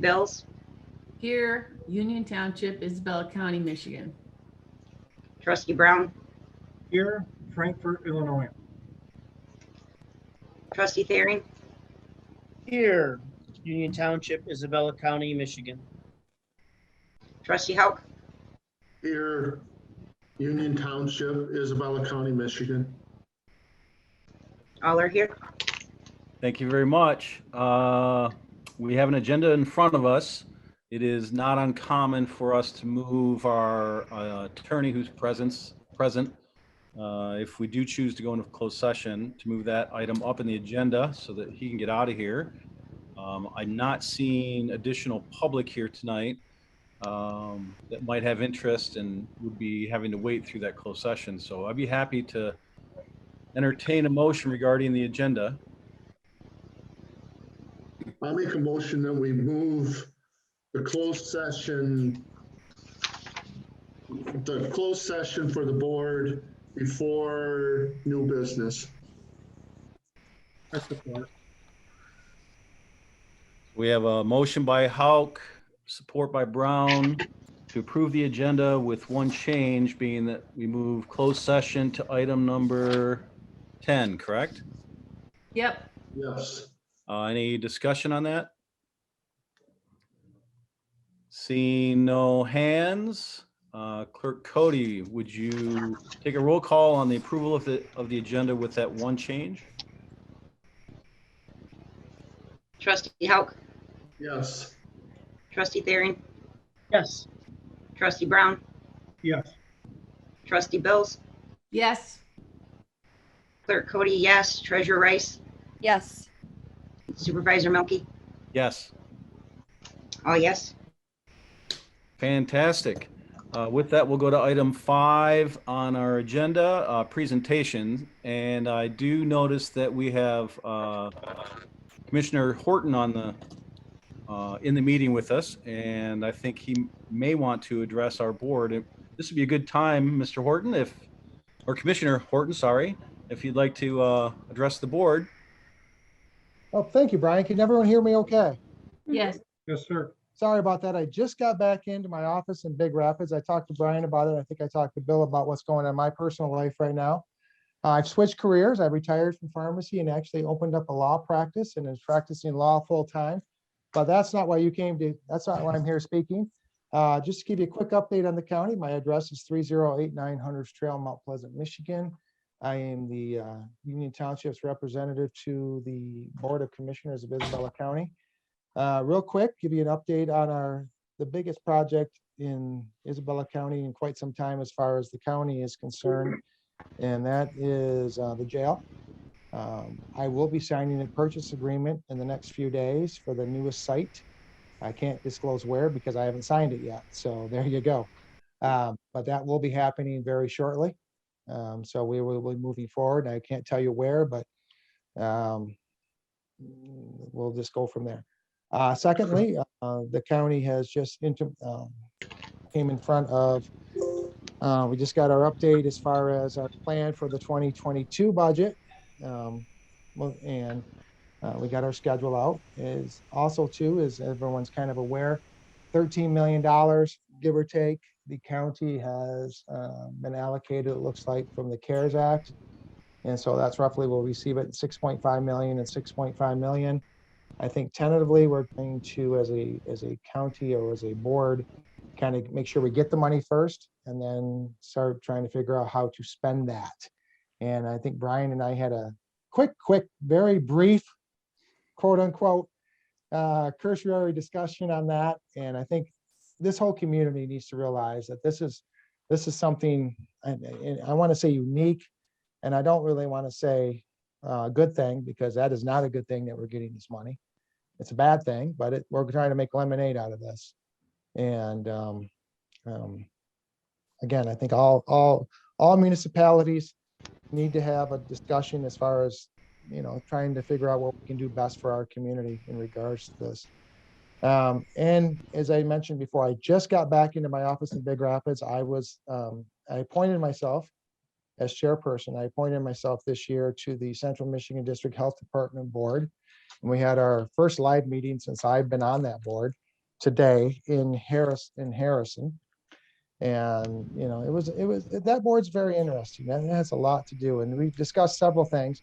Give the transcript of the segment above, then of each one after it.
Bills, Here, Union Township, Isabella County, Michigan. Trustee Brown, Here, Frankfurt, Illinois. Trustee Thering, Here, Union Township, Isabella County, Michigan. Trustee Hauk, Here, Union Township, Isabella County, Michigan. all are here. Thank you very much. We have an agenda in front of us. It is not uncommon for us to move our attorney who's present, if we do choose to go into closed session, to move that item up in the agenda so that he can get out of here. I'm not seeing additional public here tonight that might have interest and would be having to wait through that closed session. So I'd be happy to entertain a motion regarding the agenda. I make a motion that we move the closed session for the board before new business. I support. We have a motion by Hauk, support by Brown, to approve the agenda with one change being that we move closed session to item number 10, correct? Yep. Yes. Any discussion on that? Seeing no hands, Clerk Cody, would you take a roll call on the approval of the agenda with that one change? Trustee Hauk, Yes. Trustee Thering, Yes. Trustee Brown, Yes. Trustee Bills, Yes. Clerk Cody, yes. Treasurer Rice, Yes. Supervisor Milky, Yes. all yes. Fantastic. With that, we'll go to item 5 on our agenda, presentation. And I do notice that we have Commissioner Horton on the in the meeting with us, and I think he may want to address our board. This would be a good time, Mr. Horton, or Commissioner Horton, sorry, if you'd like to address the board. Oh, thank you, Brian. Can everyone hear me okay? Yes. Yes, sir. Sorry about that. I just got back into my office in Big Rapids. I talked to Brian about it. I think I talked to Bill about what's going on in my personal life right now. I've switched careers. I retired from pharmacy and actually opened up a law practice and is practicing law full time. But that's not why you came to, that's not why I'm here speaking. Just to give you a quick update on the county, my address is 3089 Hunters Trail, Mount Pleasant, Michigan. I am the Union Township's representative to the Board of Commissioners of Isabella County. Real quick, give you an update on the biggest project in Isabella County in quite some time as far as the county is concerned, and that is the jail. I will be signing a purchase agreement in the next few days for the newest site. I can't disclose where because I haven't signed it yet, so there you go. But that will be happening very shortly. So we will be moving forward. I can't tell you where, but we'll just go from there. Secondly, the county has just came in front of, we just got our update as far as our plan for the 2022 budget. We got our schedule out. Is also too, as everyone's kind of aware, $13 million, give or take, the county has been allocated, it looks like, from the CARES Act. And so that's roughly, we'll receive it 6.5 million and 6.5 million. I think tentatively we're going to, as a county or as a board, kind of make sure we get the money first and then start trying to figure out how to spend that. And I think Brian and I had a quick, very brief, quote unquote, cursory discussion on that. And I think this whole community needs to realize that this is something, and I want to say unique, and I don't really want to say a good thing, because that is not a good thing that we're getting this money. It's a bad thing, but we're trying to make lemonade out of this. And again, I think all municipalities need to have a discussion as far as, trying to figure out what we can do best for our community in regards to this. And as I mentioned before, I just got back into my office in Big Rapids. I appointed myself as chairperson. I appointed myself this year to the Central Michigan District Health Department Board. And we had our first live meeting since I've been on that board. today in Harrison. And, that board's very interesting. And it has a lot to do. And we've discussed several things.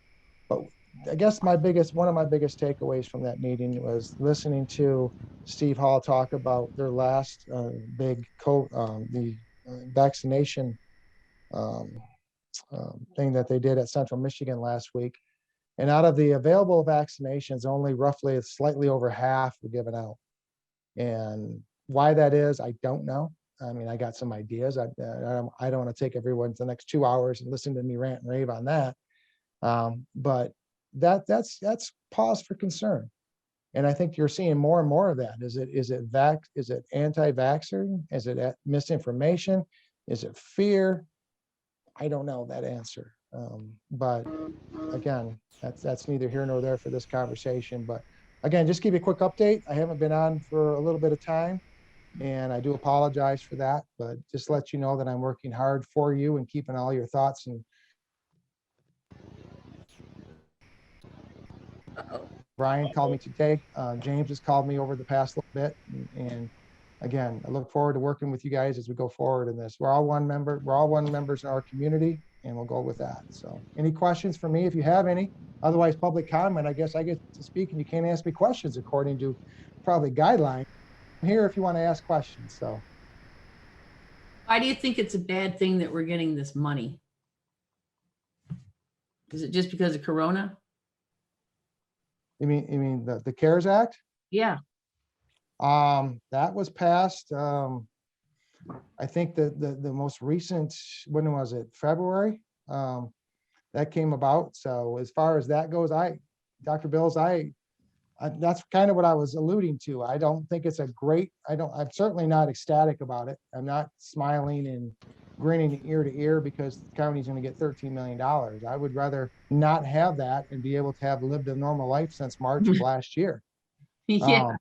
But I guess one of my biggest takeaways from that meeting was listening to Steve Hall talk about their last big the vaccination um, thing that they did at Central Michigan last week. And out of the available vaccinations, only roughly slightly over half were given out. And why that is, I don't know. I mean, I got some ideas. I don't want to take everyone to the next 2 hours and listen to me rant and rave on that. But that's pause for concern. And I think you're seeing more and more of that. Is it anti-vaxxer? Is it misinformation? Is it fear? I don't know that answer. But again, that's neither here nor there for this conversation. But again, just give you a quick update. I haven't been on for a little bit of time, and I do apologize for that, but just let you know that I'm working hard for you and keeping all your thoughts. And Brian called me today. James has called me over the past little bit. And again, I look forward to working with you guys as we go forward in this. We're all one members in our community, and we'll go with that. So any questions for me if you have any? Otherwise, public comment, I guess I get to speak and you can't ask me questions according to probably guidelines. I'm here if you want to ask questions. So Why do you think it's a bad thing that we're getting this money? Is it just because of Corona? you mean the CARES Act? Yeah. That was passed. I think the most recent, when was it? February? That came about. So as far as that goes, Dr. Bills, that's kind of what I was alluding to. I don't think it's I'm certainly not ecstatic about it. I'm not smiling and grinning ear to ear because the county's going to get $13 million. I would rather not have that and be able to have lived a normal life since March of last year. Yeah.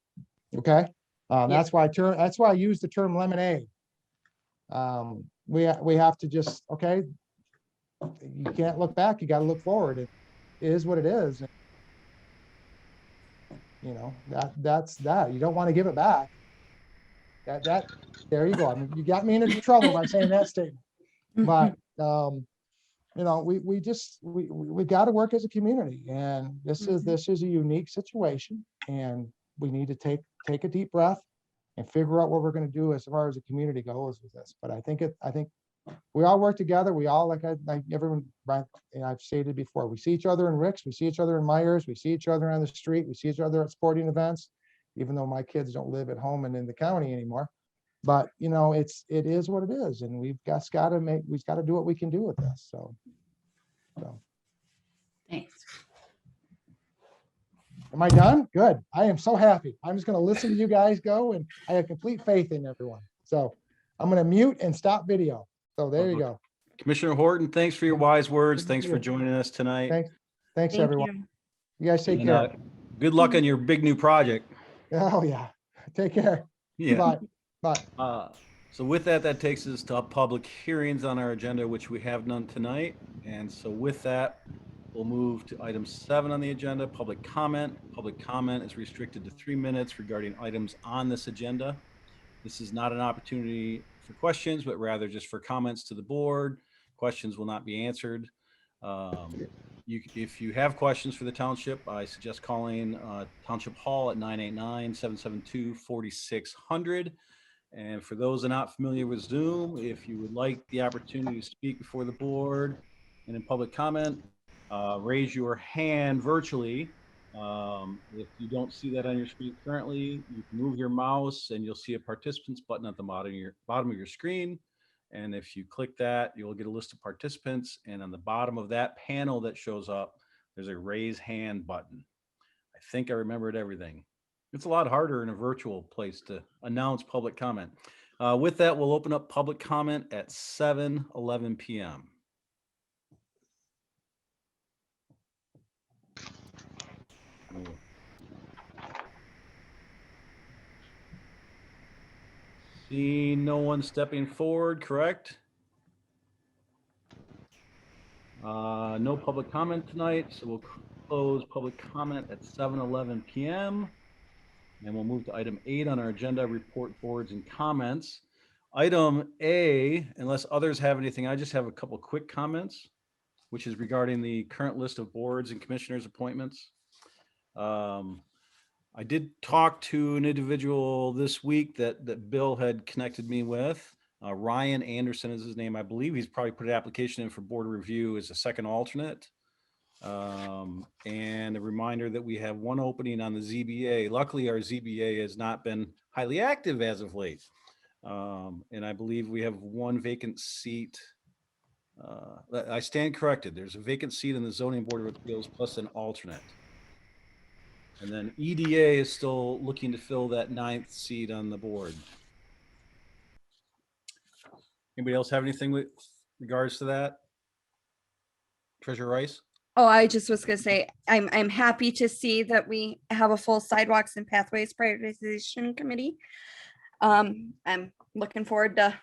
Okay. That's why I use the term lemonade. We have to just, okay, you can't look back, you got to look forward. It is what it is. That's that. You don't want to give it back. There you go. I mean, you got me into trouble by saying that statement. But we got to work as a community, and this is a unique situation, and we need to take a deep breath and figure out what we're going to do as far as the community goes with this. But I think we all work together. We all, like everyone, I've stated before, we see each other in Rick's, we see each other in Myers, we see each other on the street, we see each other at sporting events, even though my kids don't live at home and in the county anymore. But it is what it is, and we've got to do what we can do with this. So Thanks. am I done? Good. I am so happy. I'm just going to listen to you guys go, and I have complete faith in everyone. So I'm going to mute and stop video. So there you go. Commissioner Horton, thanks for your wise words. Thanks for joining us tonight. Thanks, Thank everyone. You guys take And, care. good luck on your big new project. Oh yeah. Take care. Yeah. Bye. So with that takes us to public hearings on our agenda, which we have none tonight. And so with that, we'll move to item 7 on the agenda, public comment. Public comment is restricted to 3 minutes regarding items on this agenda. This is not an opportunity for questions, but rather just for comments to the board. Questions will not be answered. If you have questions for the township, I suggest calling Township Hall at 989-772-4600. And for those that are not familiar with Zoom, if you would like the opportunity to speak before the board and in public comment, raise your hand virtually. If you don't see that on your screen currently, you can move your mouse and you'll see a participants button at the bottom of your screen. And if you click that, you'll get a list of participants. And on the bottom of that panel that shows up, there's a raise hand button. I think I remembered everything. It's a lot harder in a virtual place to announce public comment. With that, we'll open up public comment at 7:11 p.m. See no one stepping forward, correct? No public comment tonight, so we'll close public comment at 7:11 p.m. And we'll move to item 8 on our agenda, report boards and comments. Item A, unless others have anything, I just have a couple quick comments, which is regarding the current list of boards and commissioners' appointments. I did talk to an individual this week that Bill had connected me with. Ryan Anderson is his name. I believe he's probably put an application in for board review as a second alternate. And a reminder that we have one opening on the ZBA. Luckily, our ZBA has not been highly active as of late. And I believe we have one vacant seat. I stand corrected. There's a vacant seat in the Zoning Board of Appeals plus an alternate. And then EDA is still looking to fill that 9th seat on the board. Anybody else have anything with regards to that? Treasurer Rice? Oh, I just was gonna say, I'm happy to see that we have a full sidewalks and pathways prioritization committee. I'm looking forward to,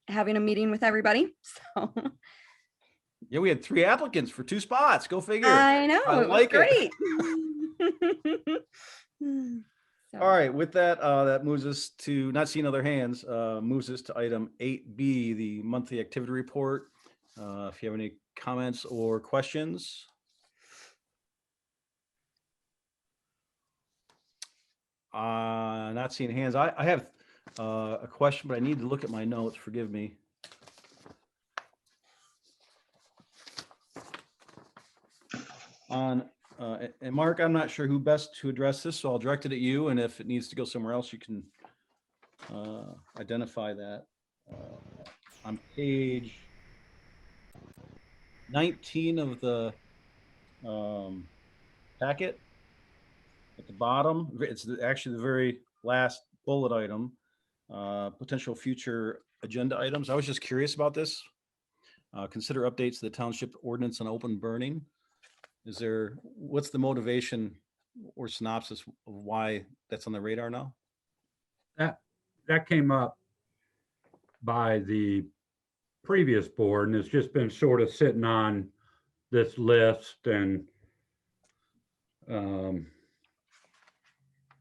having a meeting with everybody, so. Yeah, we had 3 applicants for 2 spots. Go figure. I know, I it was like it. great. So, All right, with that, that moves us to, not seeing other hands, moves us to item 8B, the monthly activity report. If you have any comments or questions. Not seeing hands. I have a question, but I need to look at my notes. Forgive me. And Mark, I'm not sure who best to address this, so I'll direct it at you. And if it needs to go somewhere else, you can identify that. On page 19 of the packet, at the bottom, it's actually the very last bullet item, potential future agenda items. I was just curious about this. Consider updates to the township ordinance on open burning. What's the motivation or synopsis of why that's on the radar now? That came up by the previous board, and it's just been sort of sitting on this list, and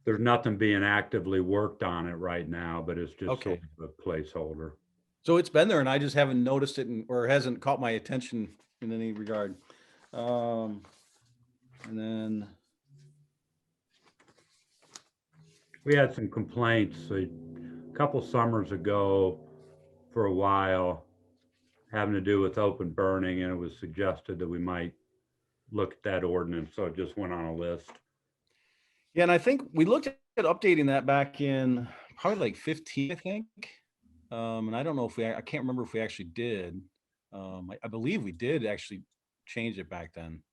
there's nothing being actively worked on it right now, but it's just Okay. sort of a placeholder. So it's been there and I just haven't noticed it or hasn't caught my attention in any regard. And then We had some complaints a couple summers ago for a while having to do with open burning, and it was suggested that we might look at that ordinance, so it just went on a list. yeah, and I think we looked at updating that back in probably like 15, I think. And I don't know if I can't remember if we actually did. I believe we did actually change it back then.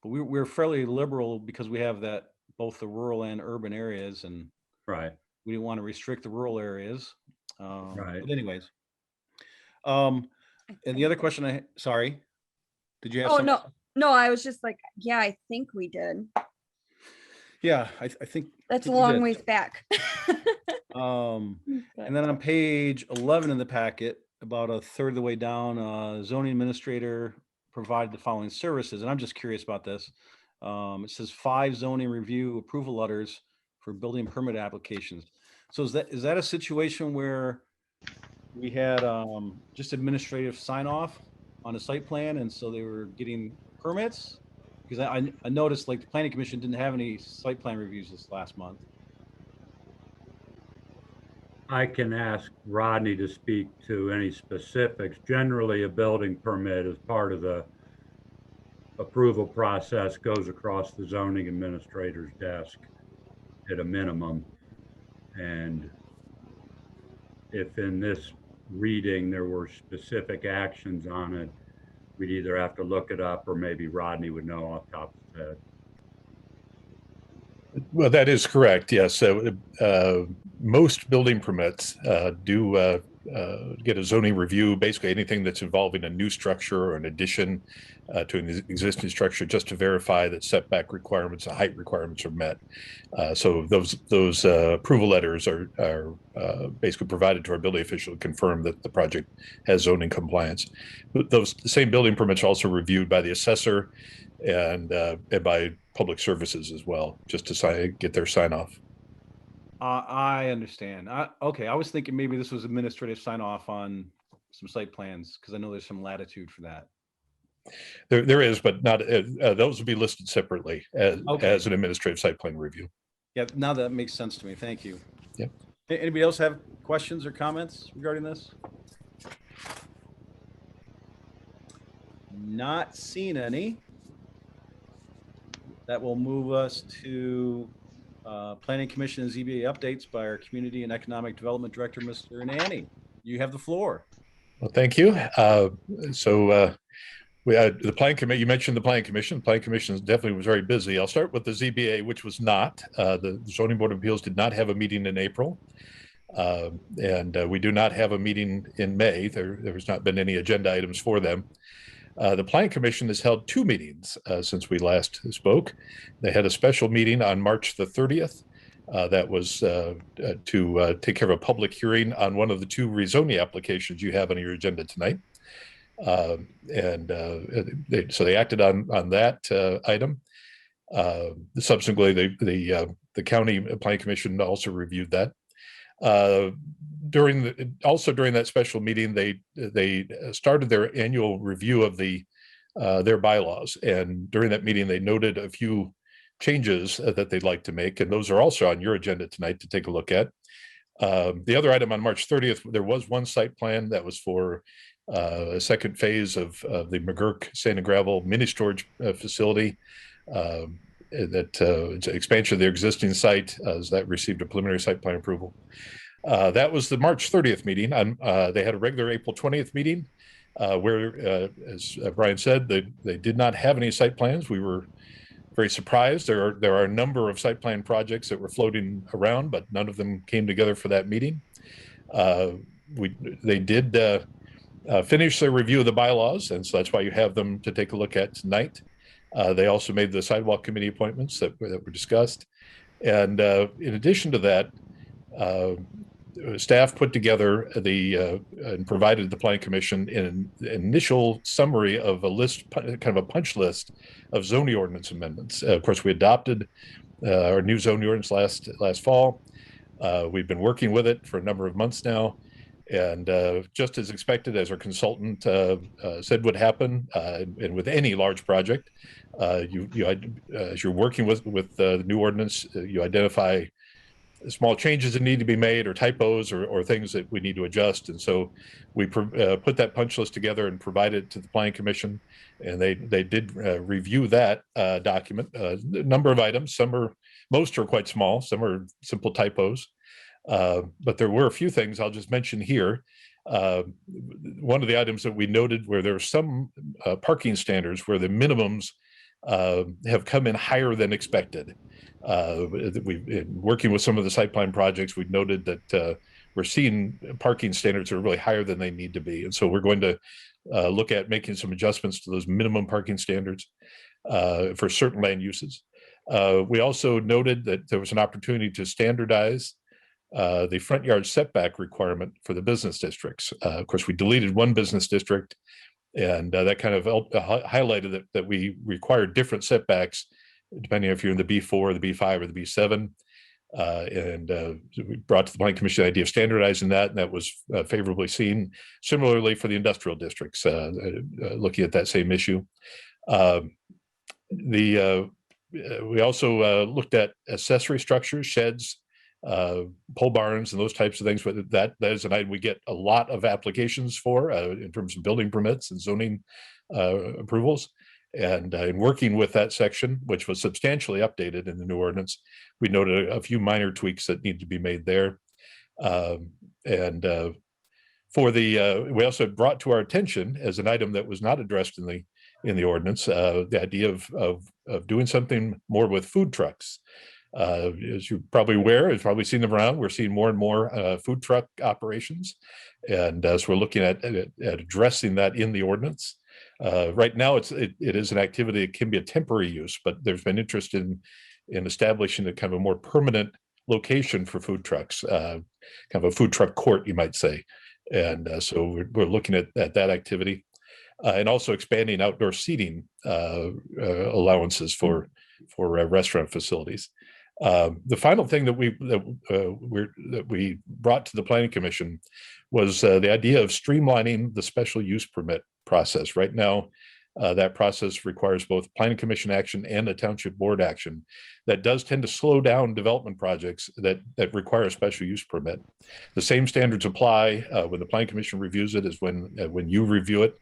But we're fairly liberal because we have that both the rural and urban areas, and Right. we didn't want to restrict the rural areas. Right. But anyways. And the other question sorry, did you have Oh, something? no, I was just like, yeah, I think we did. Yeah, I think. That's a think we long did. ways back. And then on page 11 in the packet, about a third of the way down, zoning administrator provided the following services, and I'm just curious about this. It says 5 zoning review approval letters for building permit applications. So is that a situation where we had just administrative sign off on a site plan, and so they were getting permits? Because I noticed like the planning commission didn't have any site plan reviews this last month. I can ask Rodney to speak to any specifics. Generally, a building permit as part of the approval process goes across the zoning administrator's desk at a minimum. And if in this reading there were specific actions on it, we'd either have to look it up or maybe Rodney would know off the top of his head. Well, that is correct. Yes. Most building permits do get a zoning review, basically anything that's involving a new structure or an addition to an existing structure, just to verify that setback requirements, the height requirements are met. So those approval letters are basically provided to our building official to confirm that the project has zoning compliance. The same building permits are also reviewed by the assessor and by public services as well, just to get their sign off. I understand. Okay, I was thinking maybe this was administrative sign off on some site plans, because I know there's some latitude for that. There is, but not, those will be listed separately Okay. as an administrative site plan review. Yeah, now that makes sense to me. Thank you. Yep. Anybody else have questions or comments regarding this? Not seen any. That will move us to Planning Commission and ZBA updates by our Community and Economic Development Director, Mr. Anani. You have the floor. Well, thank you. We had the Planning Committee. You mentioned the Planning Commission. The Planning Commission definitely was very busy. I'll start with the ZBA, which was not. The Zoning Board of Appeals did not have a meeting in April. And we do not have a meeting in May. There has not been any agenda items for them. The Planning Commission has held 2 meetings since we last spoke. They had a special meeting on March the 30th. That was to take care of a public hearing on one of the 2 rezoning applications you have on your agenda tonight. So they acted on that item. Subsequently, the County Planning Commission also reviewed that. During that special meeting, they started their annual review of their bylaws, and during that meeting, they noted a few changes that they'd like to make, and those are also on your agenda tonight to take a look at. The other item on March 30th, there was one site plan that was for a second phase of the McGurk Sand and Gravel mini storage facility. It's an expansion of their existing site, as that received a preliminary site plan approval. That was the March 30th meeting. They had a regular April 20th meeting where, as Brian said, they did not have any site plans. We were very surprised. There are a number of site plan projects that were floating around, but none of them came together for that meeting. They did finish their review of the bylaws, and so that's why you have them to take a look at tonight. They also made the sidewalk committee appointments that were discussed. And in addition to that, staff put together and provided the Planning Commission an initial summary of a list, kind of a punch list of zoning ordinance amendments. Of course, we adopted our new zoning ordinance last fall. We've been working with it for a number of months now. And just as expected, as our consultant said would happen, and with any large project, as you're working with the new ordinance, you identify small changes that need to be made, or typos, or things that we need to adjust. And so we put that punch list together and provided it to the Planning Commission, and they did review that document. A number of items, most are quite small, some are simple typos. But there were a few things I'll just mention here. One of the items that we noted where there were some parking standards where the minimums have come in higher than expected. We've been working with some of the site plan projects. We've noted that we're seeing parking standards that are really higher than they need to be. And so we're going to look at making some adjustments to those minimum parking standards for certain land uses. We also noted that there was an opportunity to standardize the front yard setback requirement for the business districts. Of course, we deleted one business district, and that kind of highlighted that we required different setbacks depending if you're in the B4, the B5, or the B7. We brought to the Planning Commission the idea of standardizing that, and that was favorably seen. Similarly, for the industrial districts, looking at that same issue. We also looked at accessory structures, sheds, pole barns, and those types of things. But that is an item we get a lot of applications for in terms of building permits and zoning approvals. And in working with that section, which was substantially updated in the new ordinance, we noted a few minor tweaks that need to be made there. We also brought to our attention as an item that was not addressed in the ordinance, the idea of doing something more with food trucks. As you're probably aware, you've probably seen them around, we're seeing more and more food truck operations. And so we're looking at addressing that in the ordinance. Right now, it is an activity that can be a temporary use, but there's been interest in establishing a kind of a more permanent location for food trucks, kind of a food truck court, you might say. And so we're looking at that activity, and also expanding outdoor seating allowances for restaurant facilities. The final thing that we brought to the Planning Commission was the idea of streamlining the special use permit process. Right now, that process requires both Planning Commission action and a Township Board action. That does tend to slow down development projects that require a special use permit. The same standards apply when the Planning Commission reviews it as when you review it.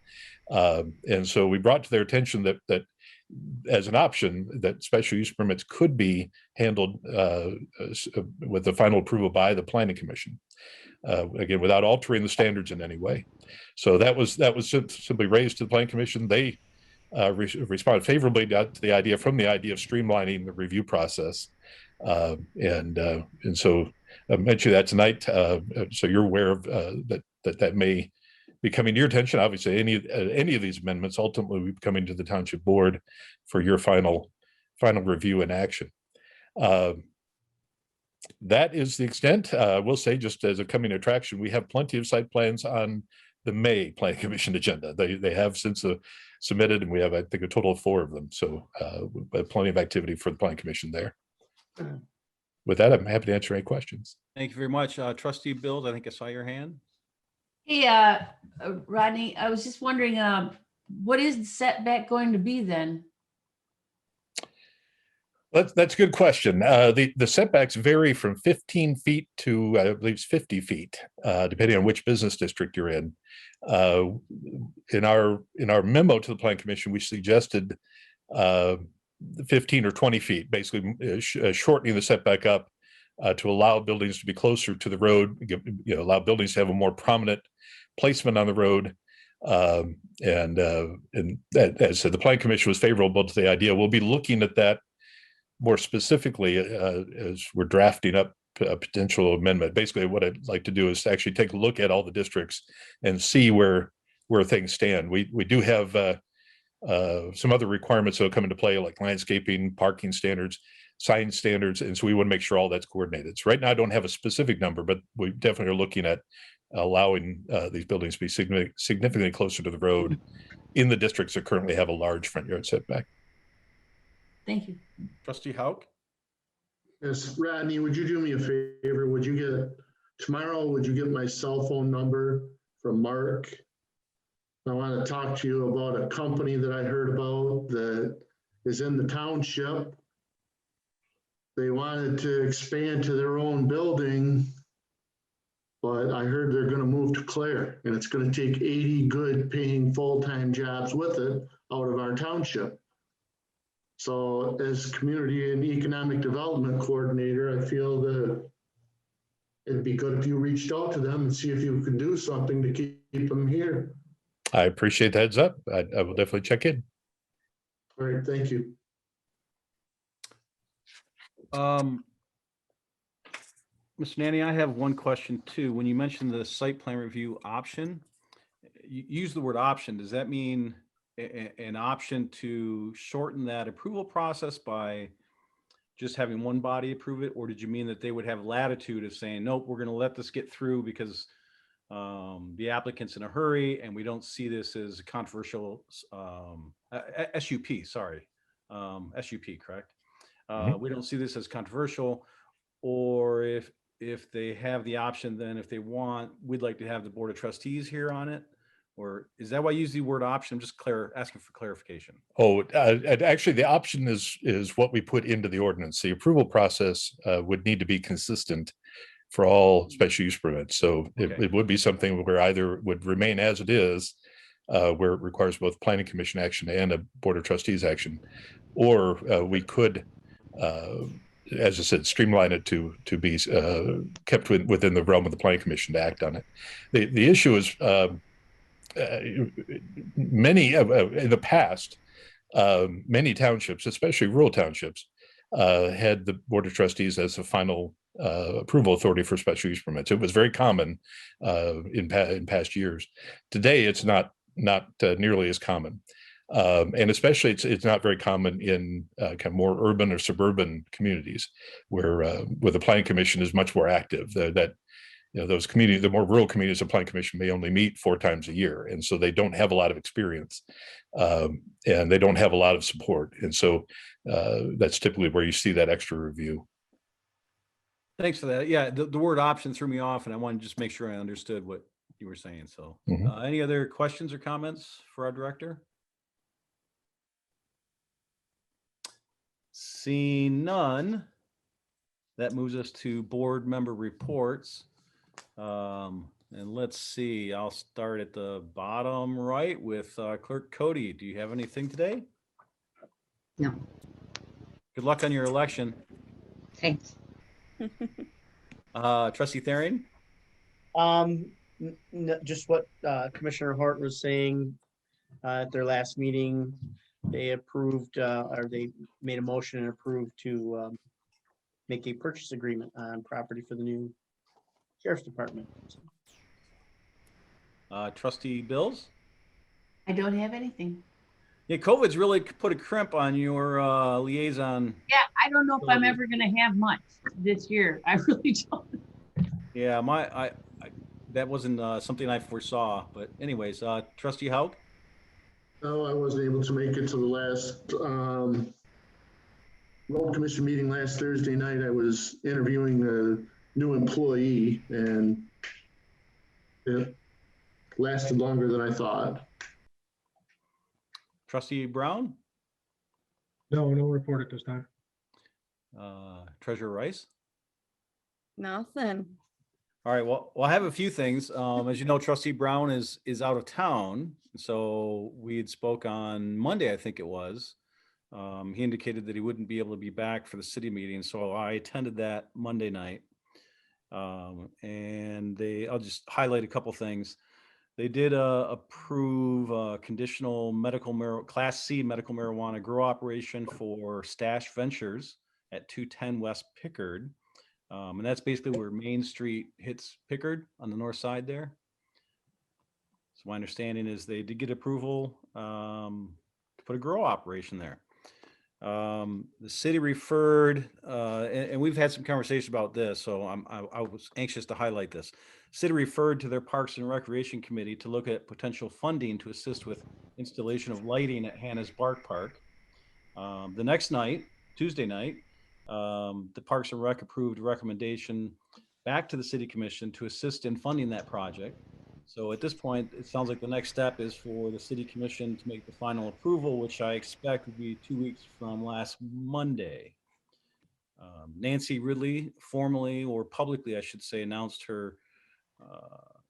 And so we brought to their attention that as an option, that special use permits could be handled with the final approval by the Planning Commission. Again, without altering the standards in any way. So that was simply raised to the Planning Commission. They responded favorably to the idea of streamlining the review process. And so I mentioned that tonight, so you're aware of that may be coming to your attention. Obviously, any of these amendments ultimately will be coming to the Township Board for your final review and action. That is the extent. We'll say, just as a coming attraction, we have plenty of site plans on the May Planning Commission agenda. They have since submitted, and we have, I think, a total of 4 of them. So plenty of activity for the Planning Commission there. With that, I'm happy to answer any questions. Thank you very much. Trustee Bills, I think I saw your hand. Hey, Rodney, I was just wondering, what is the setback going to be then? That's a good question. The setbacks vary from 15 feet to, I believe, 50 feet, depending on which business district you're in. In our memo to the Plan Commission, we suggested 15 or 20 feet, basically shortening the setback up to allow buildings to be closer to the road, allow buildings to have a more prominent placement on the road. And that, as I said, the Plan Commission was favorable to the idea. We'll be looking at that more specifically as we're drafting up a potential amendment. Basically, what I'd like to do is to actually take a look at all the districts and see where things stand. We do have some other requirements that will come into play, like landscaping, parking standards, sign standards, and so we want to make sure all that's coordinated. So right now, I don't have a specific number, but we definitely are looking at allowing these buildings to be significantly closer to the road in the districts that currently have a large front yard setback. Thank you. Trustee Hauk? Yes, Rodney, would you do me a favor? Would you get my cell phone number from Mark? I want to talk to you about a company that I heard about that is in the township. They wanted to expand to their own building, but I heard they're going to move to Clare, and it's going to take 80 good paying full-time jobs with it out of our township. So as community and economic development coordinator, I feel that it'd be good if you reached out to them and see if you can do something to keep them here. I appreciate the heads up. I will definitely check in. All right, thank you. Mr. Nanny, I have one question too. When you mentioned the site plan review option, you use the word option. Does that mean an option to shorten that approval process by just having one body approve it? Or did you mean that they would have latitude of saying, nope, we're going to let this get through because the applicant's in a hurry and we don't see this as a controversial SUP, sorry. SUP, correct? We don't see this as controversial. Or if they have the option, then if they want, we'd like to have the Board of Trustees here on it. Or is that why you use the word option? I'm just asking for clarification. Oh, actually, the option is what we put into the ordinance. The approval process would need to be consistent for all special use permits. So Okay. it would be something where either would remain as it is, where it requires both Planning Commission action and a Board of Trustees action, or we could, as I said, streamline it to be kept within the realm of the Planning Commission to act on it. The issue is many in the past, many townships, especially rural townships, had the Board of Trustees as the final approval authority for special use permits. It was very common in past years. Today, it's not nearly as common. And especially it's not very common in kind of more urban or suburban communities where the planning commission is much more active. That those communities, the more rural communities, the planning commission may only meet 4 times a year, and so they don't have a lot of experience, and they don't have a lot of support, and so that's typically where you see that extra review. Thanks for that. Yeah, the word option threw me off, and I wanted to just make sure I understood what you were saying. So, any other questions or comments for our director? Seeing none, that moves us to board member reports. And let's see, I'll start at the bottom right with Clerk Cody. Do you have anything today? No. Good luck on your election. Thanks. Trustee Therian? Just what Commissioner Horton was saying at their last meeting, they approved or they made a motion and approved to make a purchase agreement on property for the new Sheriff's Department. Trustee Bills? I don't have anything. Yeah, COVID's really put a crimp on your liaison. Yeah, I don't know if I'm ever gonna have much this year. I really don't. Yeah, I that wasn't something I foresaw. But anyways, Trustee Haug? No, I wasn't able to make it to the last road commission meeting last Thursday night. I was interviewing a new employee, and it lasted longer than I thought. Trustee Brown? No report at this time. Treasurer Rice? Nothing. All right, well, I have a few things. As you know, Trustee Brown is out of town. So we had spoke on Monday, I think it was. He indicated that he wouldn't be able to be back for the city meeting. So I attended that Monday night. And I'll just highlight a couple things. They did approve conditional Class C medical marijuana grow operation for Stash Ventures at 210 West Pickard. And that's basically where Main Street hits Pickard on the north side there. So my understanding is they did get approval to put a grow operation there. The city referred, and we've had some conversation about this, so I was anxious to highlight this. City referred to their Parks and Recreation Committee to look at potential funding to assist with installation of lighting at Hannah's Bark Park. The next night, Tuesday night, the Parks and Rec approved a recommendation back to the City Commission to assist in funding that project. So at this point, it sounds like the next step is for the City Commission to make the final approval, which I expect would be 2 weeks from last Monday. Nancy Ridley formally, or publicly, I should say, announced her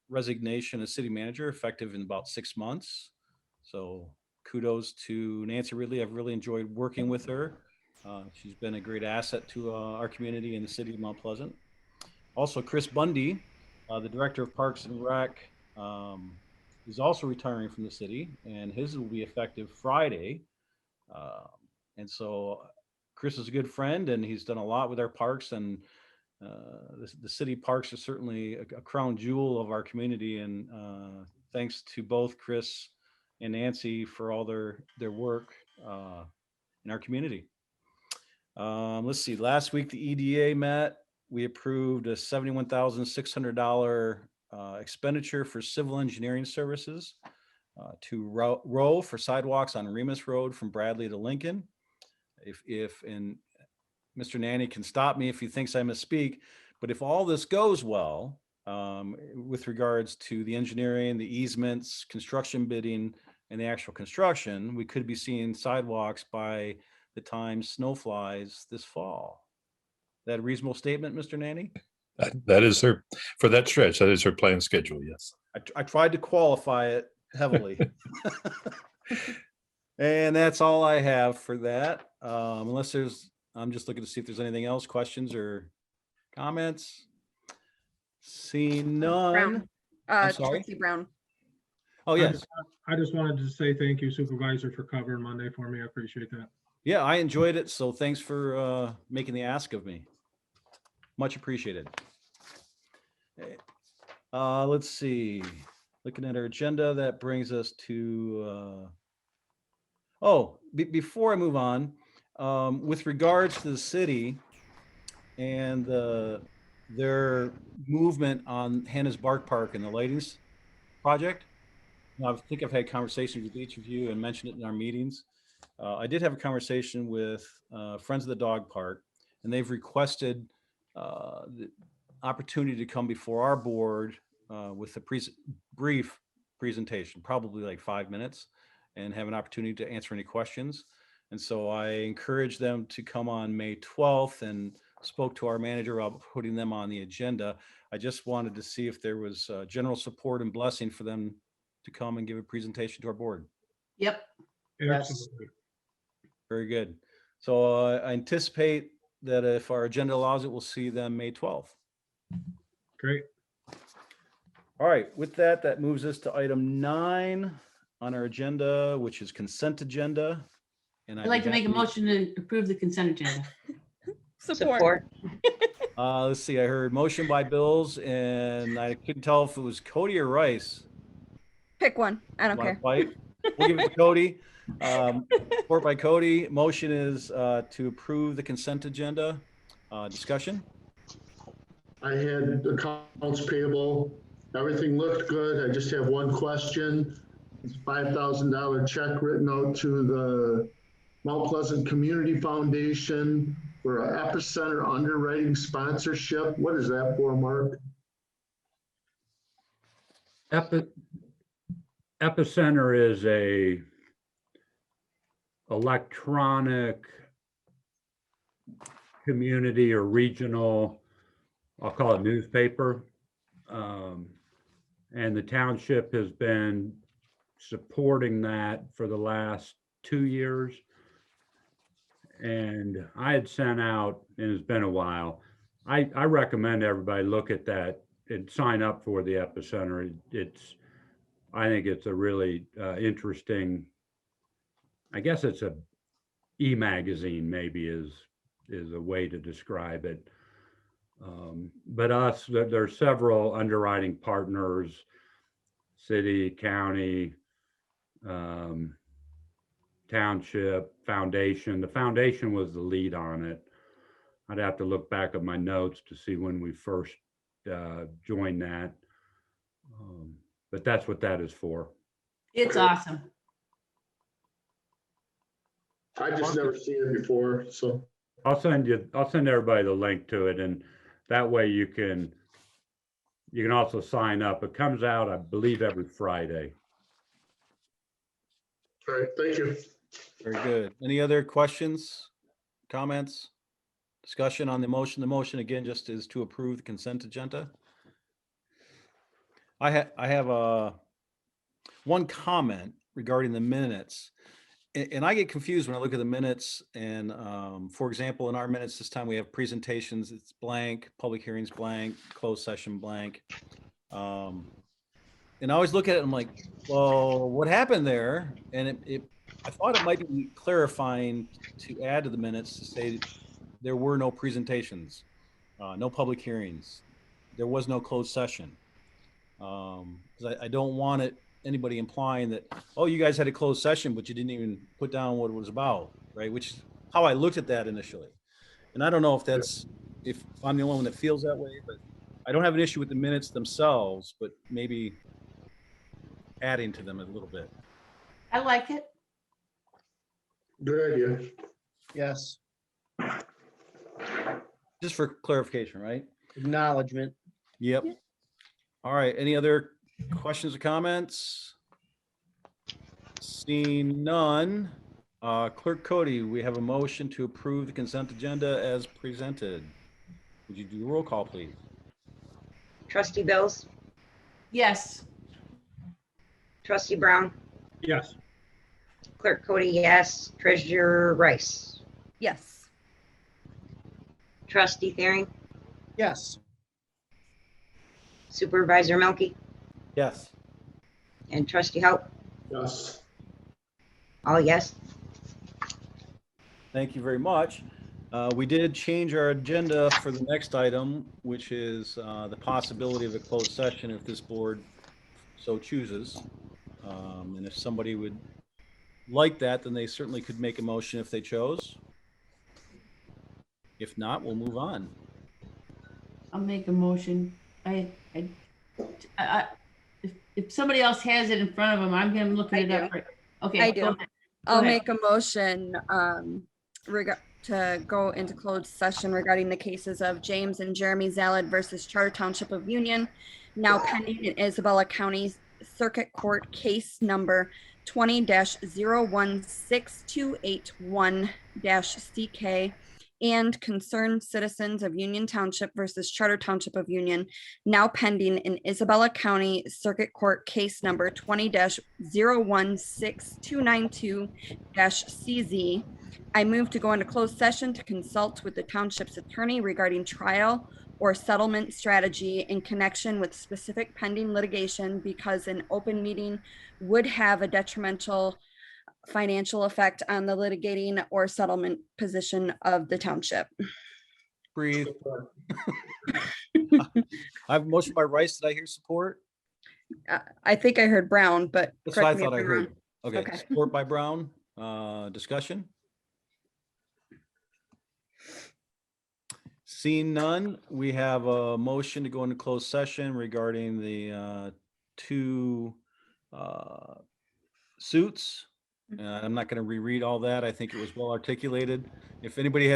resignation as city manager effective in about 6 months. So kudos to Nancy Ridley. I've really enjoyed working with her. She's been a great asset to our community in the city of Mount Pleasant. Also, Chris Bundy, the director of Parks and Rec, is also retiring from the city, and his will be effective Friday. And so Chris is a good friend, and he's done a lot with our parks, and the city parks are certainly a crown jewel of our community. And thanks to both Chris and Nancy for all their work in our community. Let's see, last week the EDA met. We approved a $71,600 expenditure for civil engineering services to row for sidewalks on Remus Road from Bradley to Lincoln. And Mr. Nanny can stop me if he thinks I misspeak, but if all this goes well, with regards to the engineering, the easements, construction bidding, and the actual construction, we could be seeing sidewalks by the time snow flies this fall. Is that a reasonable statement, Mr. Nanny? That is her, for that stretch, that is her planned schedule, yes. I tried to qualify it heavily. And that's all I have for that. Unless I'm just looking to see if there's anything else, questions or comments. Seeing none. Brown. I'm sorry? Trustee Brown. Oh, yes. I just wanted to say thank you, Supervisor, for covering Monday for me. I appreciate that. Yeah, I enjoyed it. So thanks for making the ask of me. Much appreciated. Let's see. Looking at our agenda, that brings us to, before I move on, with regards to the city and their movement on Hannah's Bark Park and the lighting project. I think I've had conversations with each of you and mentioned it in our meetings. I did have a conversation with Friends of the Dog Park, and they've requested the opportunity to come before our board with a brief presentation, probably like 5 minutes, and have an opportunity to answer any questions. And so I encouraged them to come on May 12th and spoke to our manager about putting them on the agenda. I just wanted to see if there was general support and blessing for them to come and give a presentation to our board. Yep. Yes. Absolutely. Very good. So I anticipate that if our agenda allows it, we'll see them May 12th. Great. All right, with that, that moves us to item 9 on our agenda, which is consent agenda. And I'd like to make a motion to approve the consent agenda. Support. Let's see, I heard motion by Bills, and I couldn't tell if it was Cody or Rice. Pick one. I don't Want to care. fight? We'll give it to Cody. Support by Cody. Motion is to approve the consent agenda. Discussion? I had accounts payable. Everything looked good. I just have one question. It's $5,000 check written out to the Mount Pleasant Community Foundation for an Epicenter underwriting sponsorship. What is that for, Mark? Epicenter is a electronic community or regional, I'll call it newspaper. And the township has been supporting that for the last 2 years. And I had sent out, and it's been a while, I recommend everybody look at that and sign up for the Epicenter. I think it's a really interesting, I guess it's a e-magazine maybe is a way to describe it. But there's several underwriting partners, city, county, township, foundation. The foundation was the lead on it. I'd have to look back at my notes to see when we first joined that. But that's what that is for. It's awesome. I just never seen it before, so. I'll send everybody the link to it, and that way you can also sign up. It comes out, I believe, every Friday. All right, thank you. Very good. Any other questions, comments, discussion on the motion? The motion again just is to approve the consent agenda. I have one comment regarding the minutes. And I get confused when I look at the minutes and, for example, in our minutes this time we have presentations, it's blank, public hearings blank, closed session blank. And I always look at it, I'm like, well, what happened there? And I thought it might be clarifying to add to the minutes to say there were no presentations, no public hearings, there was no closed session. Because I don't want anybody implying that, oh, you guys had a closed session, but you didn't even put down what it was about, right? Which is how I looked at that initially. And I don't know if I'm the only one that feels that way, but I don't have an issue with the minutes themselves, but maybe adding to them a little bit. I like it. Good idea. Yes. Just for clarification, right? Acknowledgement. Yep. All right. Any other questions or comments? Seeing none. Clerk Cody, we have a motion to approve the consent agenda as presented. Would you do a roll call, please? Trustee Bills, Yes. Trustee Brown, Yes. Clerk Cody, yes. Treasurer Rice, Yes. Trustee Thering, Yes. Supervisor Milky, Yes. and Trustee Hope. Yes. All yes. Thank you very much. We did change our agenda for the next item, which is the possibility of a closed session if this board so chooses. And if somebody would like that, then they certainly could make a motion if they chose. If not, we'll move on. I'll make a motion. If somebody else has it in front of them, I'm gonna look I it up. do. right- Okay. I go do. ahead. Go I'll ahead. make a motion to go into closed session regarding the cases of James and Jeremy Zalad versus Charter Township of Union, now pending in Isabella County Circuit Court case number 20-016281-CK, and concerned citizens of Union Township versus Charter Township of Union, now pending in Isabella County Circuit Court case number 20-016292-CZ. I move to go into closed session to consult with the township's attorney regarding trial or settlement strategy in connection with specific pending litigation, because an open meeting would have a detrimental financial effect on the litigating or settlement position of the township. Breathe. I have a motion by Rice. Did I hear support? I think I heard Brown, but That's what I correct me if thought I I'm wrong. heard. Okay, Okay. support by Brown. Discussion? Seeing none, we have a motion to go into closed session regarding the two suits. I'm not going to reread all that. I think it was well articulated. If anybody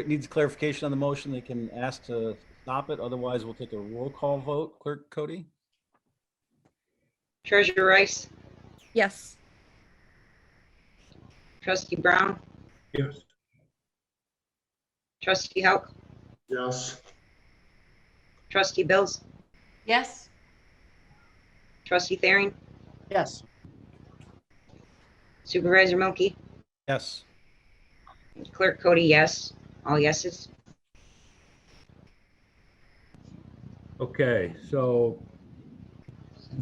needs clarification on the motion, they can ask to stop it. Otherwise, we'll take a roll call vote. Clerk Cody? Treasurer Rice, Yes. Trustee Brown, Yes. Trustee Hauk, Yes. Trustee Bills, Yes. Trustee Thering, Yes. Supervisor Milky, Yes. Clerk Cody, yes. All yeses. Okay, so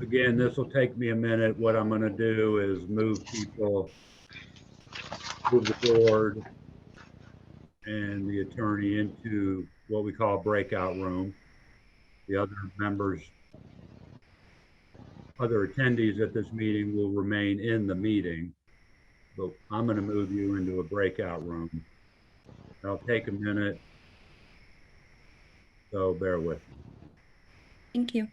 again, this will take me a minute. What I'm gonna do is move the board and the attorney into what we call a breakout room. The other members, other attendees at this meeting will remain in the meeting, but I'm gonna move you into a breakout room. It'll take a minute, so bear with me. Thank you.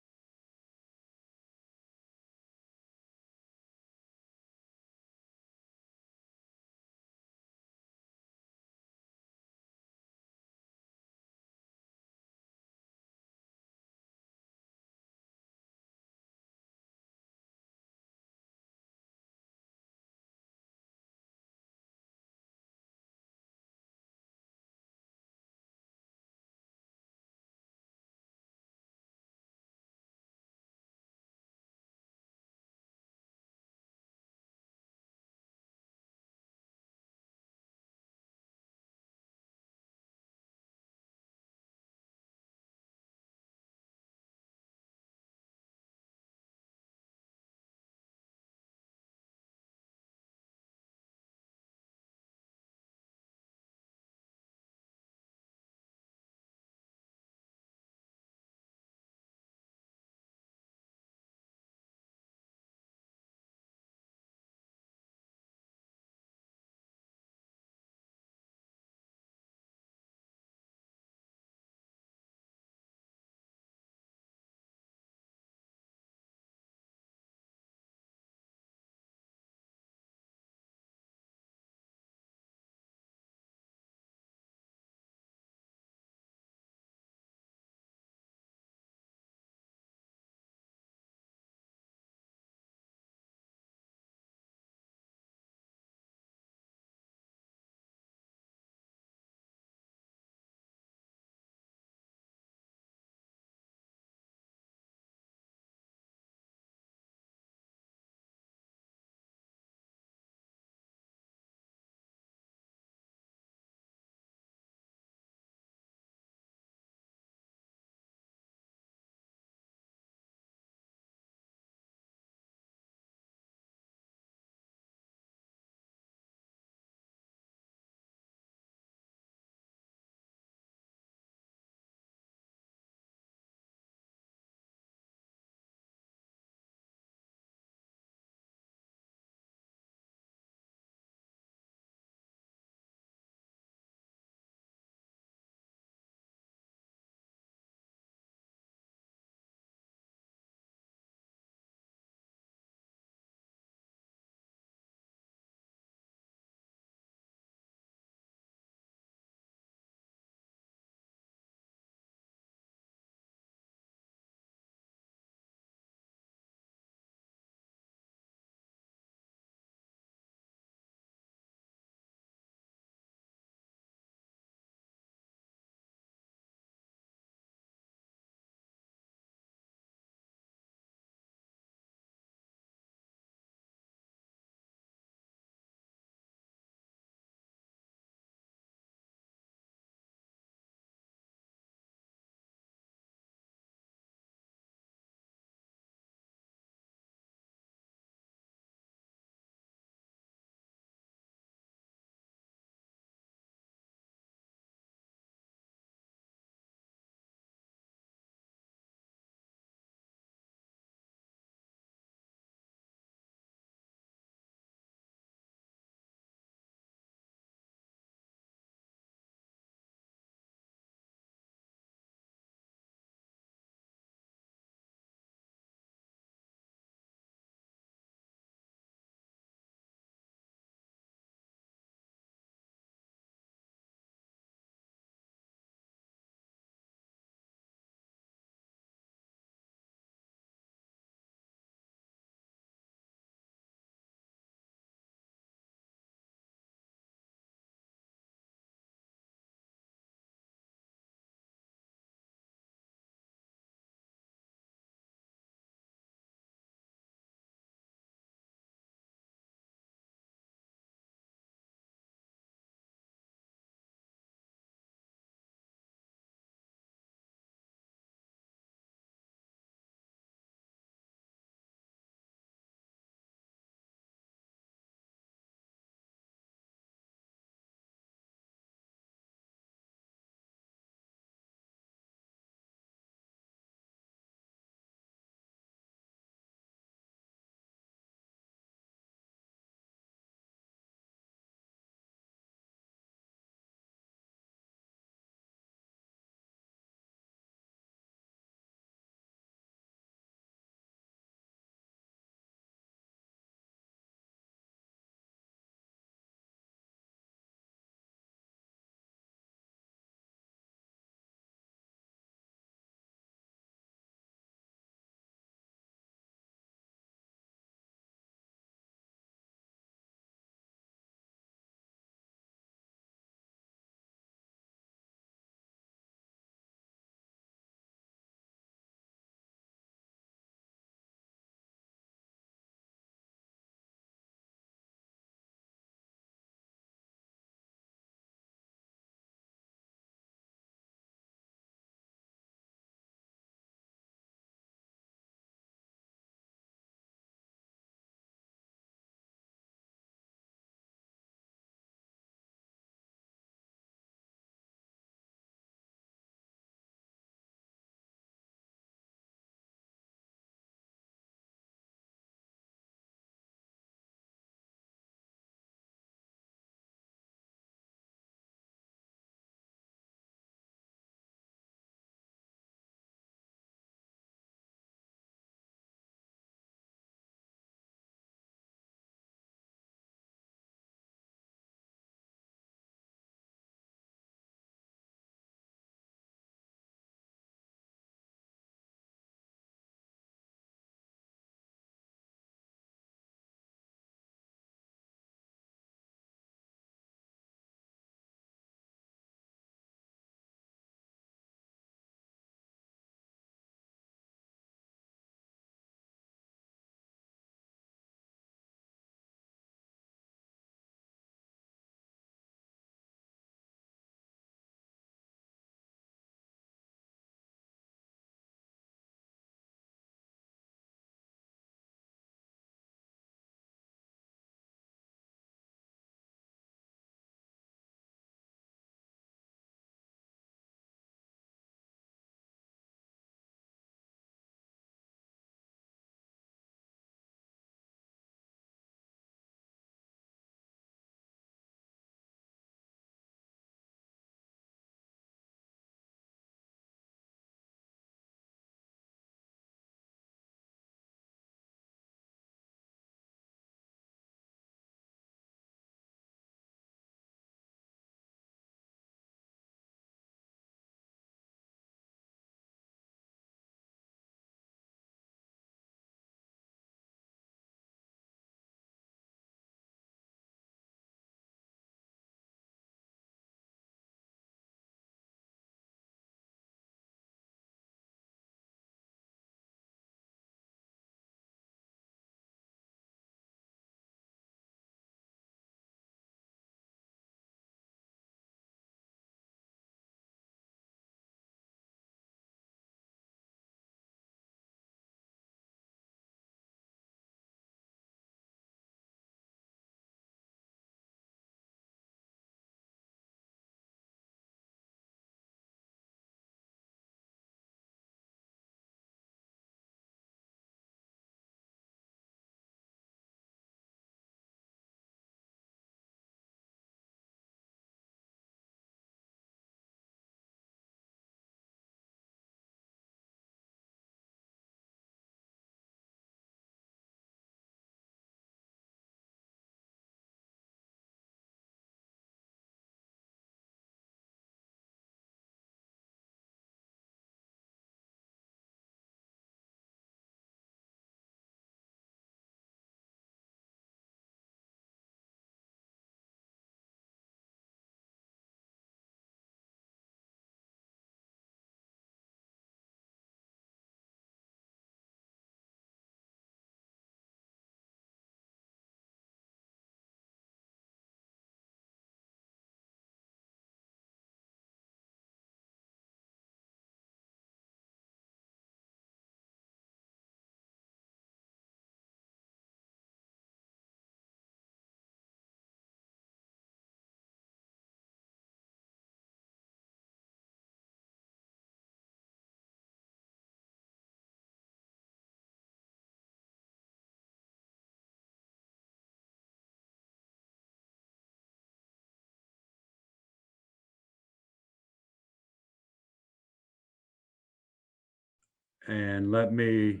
And let me,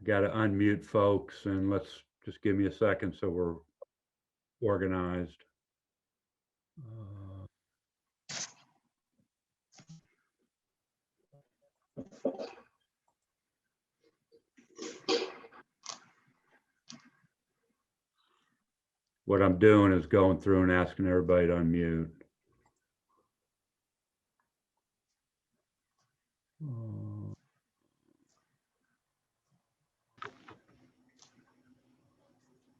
got to unmute folks, and let's just give me a second so we're organized. What I'm doing is going through and asking everybody to unmute.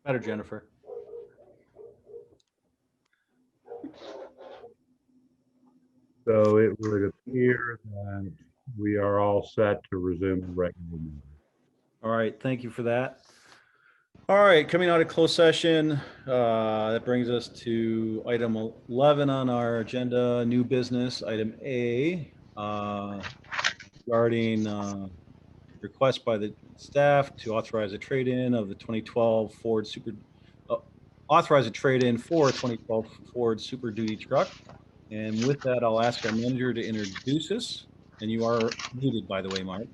Better, Jennifer. So it would appear that we are all set to resume the regular meeting. All right, thank you for that. All right, coming out of closed session, that brings us to item 11 on our agenda, new business, item A, regarding request by the staff to authorize a trade-in of the 2012 Ford Super, authorize a trade-in for a 2012 Ford Super Duty truck. And with that, I'll ask our manager to introduce us. And you are muted, by the way, Mark.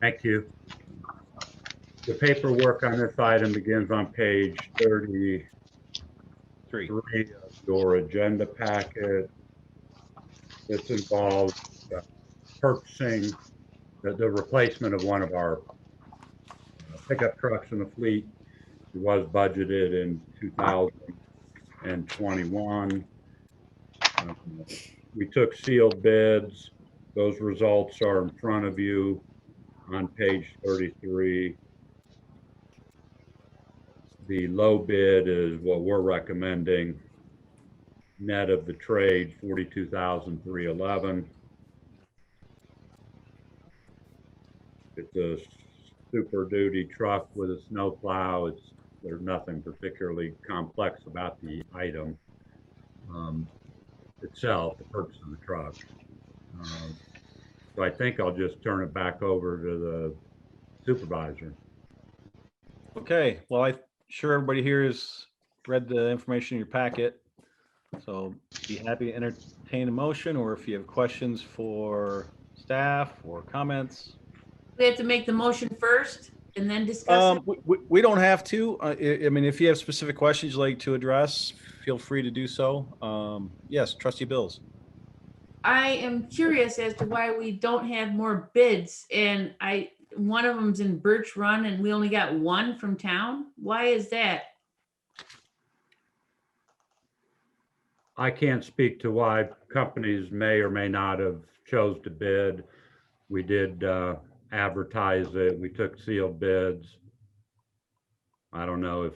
Thank you. The paperwork on this item begins on page 33 of your agenda packet. This involves purchasing the replacement of one of our pickup trucks in the fleet. It was budgeted in 2021. We took sealed bids. Those results are in front of you on page 33. The low bid is what we're recommending. Net of the trade, $42,311. It's a Super Duty truck with a snow plow. There's nothing particularly complex about the item itself, the purchase of the truck. So I think I'll just turn it back over to the supervisor. Okay, well, I'm sure everybody here has read the information in your packet. So be happy to entertain a motion, or if you have questions for staff or comments. We have to make the motion first and then discuss it. We don't have to. I mean, if you have specific questions you'd like to address, feel free to do so. Yes, Trustee Bills. I am curious as to why we don't have more bids, and one of them's in Birch Run and we only got one from town. Why is that? I can't speak to why companies may or may not have chose to bid. We did advertise it. We took sealed bids. I don't know if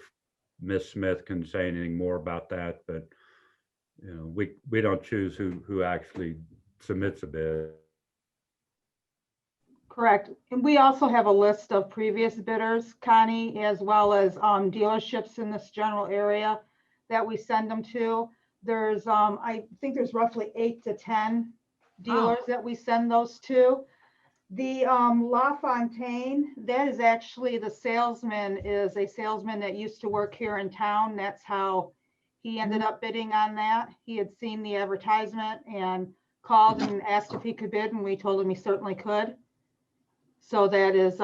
Ms. Smith can say anything more about that, but you know, we don't choose who actually submits a bid. Correct. And we also have a list of previous bidders, Connie, as well as dealerships in this general area that we send them to. There's, I think there's roughly 8 to 10 dealers that we send those to. The LaFontaine, that is actually the salesman, is a salesman that used to work here in town. That's how he ended up bidding on that. He had seen the advertisement and called and asked if he could bid, and we told him he certainly could. So that is,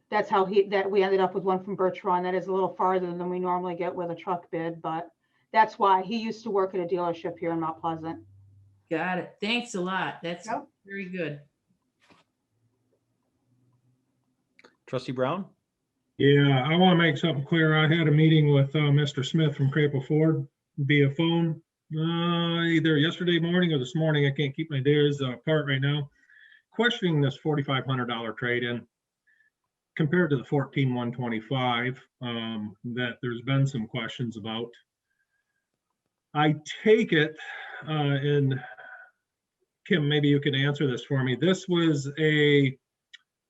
that's how we ended up with one from Birch Run. That is a little farther than we normally get with a truck bid, but that's why he used to work at a dealership here in Mount Pleasant. Got it. Thanks a lot. That's very good. Trustee Brown? Yeah, I want to make something clear. I had a meeting with Mr. Smith from Crapple Ford via phone either yesterday morning or this morning. I can't keep my days apart right now. Questioning this $4,500 trade-in compared to the $14,125 that there's been some questions about. I take it, and Kim, maybe you can answer this for me. This was a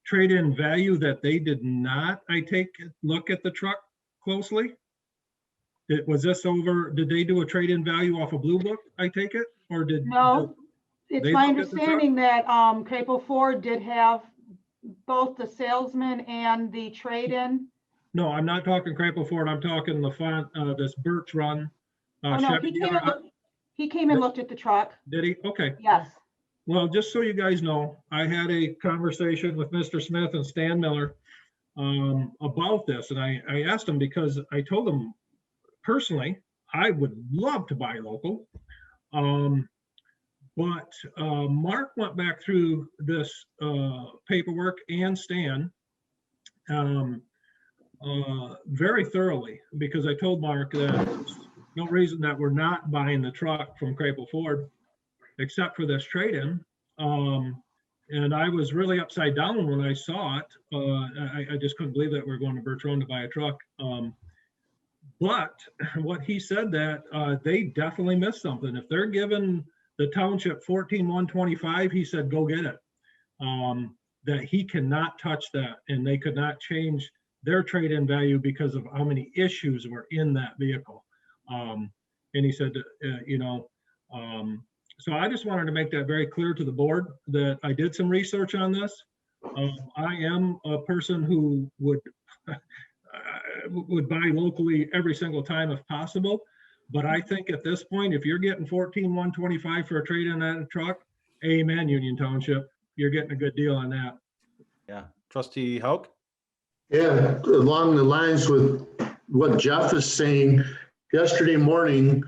trade-in value that they did not, I take it, look at the truck closely? Was this over, did they do a trade-in value off a Blue Book, I take it? Or did? No, it's they my look at the truck? understanding that Crapple Ford did have both the salesman and the trade-in. No, I'm not talking Crapple Ford. I'm talking the this Birch Run. Oh, no, Chevy dealer. he came and looked at the truck. Did he? Okay. Yes. Well, just so you guys know, I had a conversation with Mr. Smith and Stan Miller about this, and I asked them because I told them personally, I would love to buy local. But Mark went back through this paperwork and Stan very thoroughly, because I told Mark that there's no reason that we're not buying the truck from Crapel Ford except for this trade-in. And I was really upside down when I saw it. I just couldn't believe that we're going to Birch Run to buy a truck. But what he said that they definitely missed something. If they're giving the township 14,125, he said, go get it. That he cannot touch that, and they could not change their trade-in value because of how many issues were in that vehicle. And he said, so I just wanted to make that very clear to the board that I did some research on this. I am a person who would buy locally every single time if possible. But I think at this point, if you're getting 14,125 for a trade-in on a truck, amen, Union Township, you're getting a good deal on that. Yeah. Trustee Hauk? Yeah, along the lines with what Jeff is saying, yesterday morning,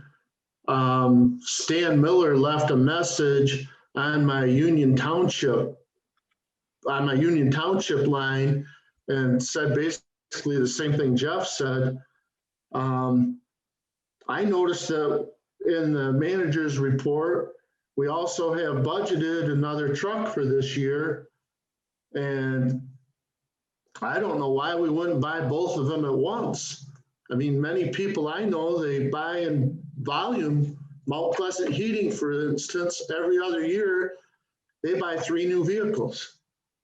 Stan Miller left a message on my Union Township line and said basically the same thing Jeff said. I noticed that in the manager's report, we also have budgeted another truck for this year. And I don't know why we wouldn't buy both of them at once. I mean, many people I know, they buy in volume. Mount Pleasant Heating, for instance, every other year, they buy 3 new vehicles.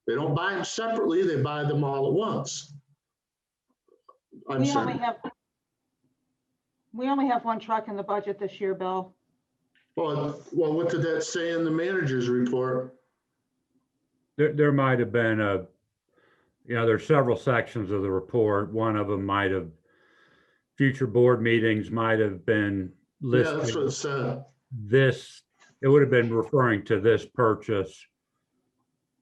They don't buy them separately, they buy them all at once. I'm We sorry. only have one truck in the budget this year, Bill. Well, what did that say in the manager's report? There might have been there's several sections of the report. One of them might have, future board meetings might have been listed. Yeah, that's what it said. It would have been referring to this purchase.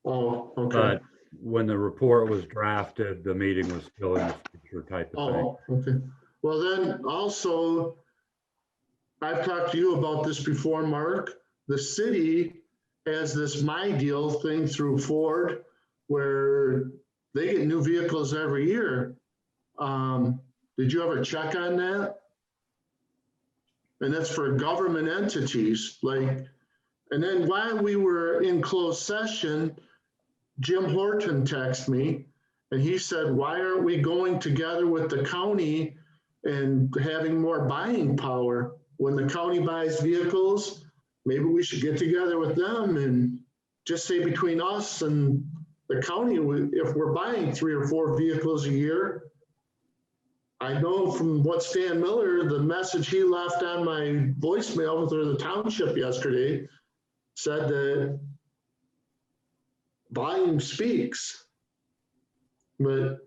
Oh, okay. But when the report was drafted, the meeting was still in the future type of thing. Oh, okay. Well, then also, I've talked to you about this before, Mark. The city has this My Deal thing through Ford where they get new vehicles every year. Did you ever check on that? And that's for government entities, and then while we were in closed session, Jim Horton texted me and he said, why aren't we going together with the county and having more buying power? When the county buys vehicles, maybe we should get together with them and just say between us and the county, if we're buying 3 or 4 vehicles a year. I know from what Stan Miller, the message he left on my voicemail through the township yesterday said that volume speaks. But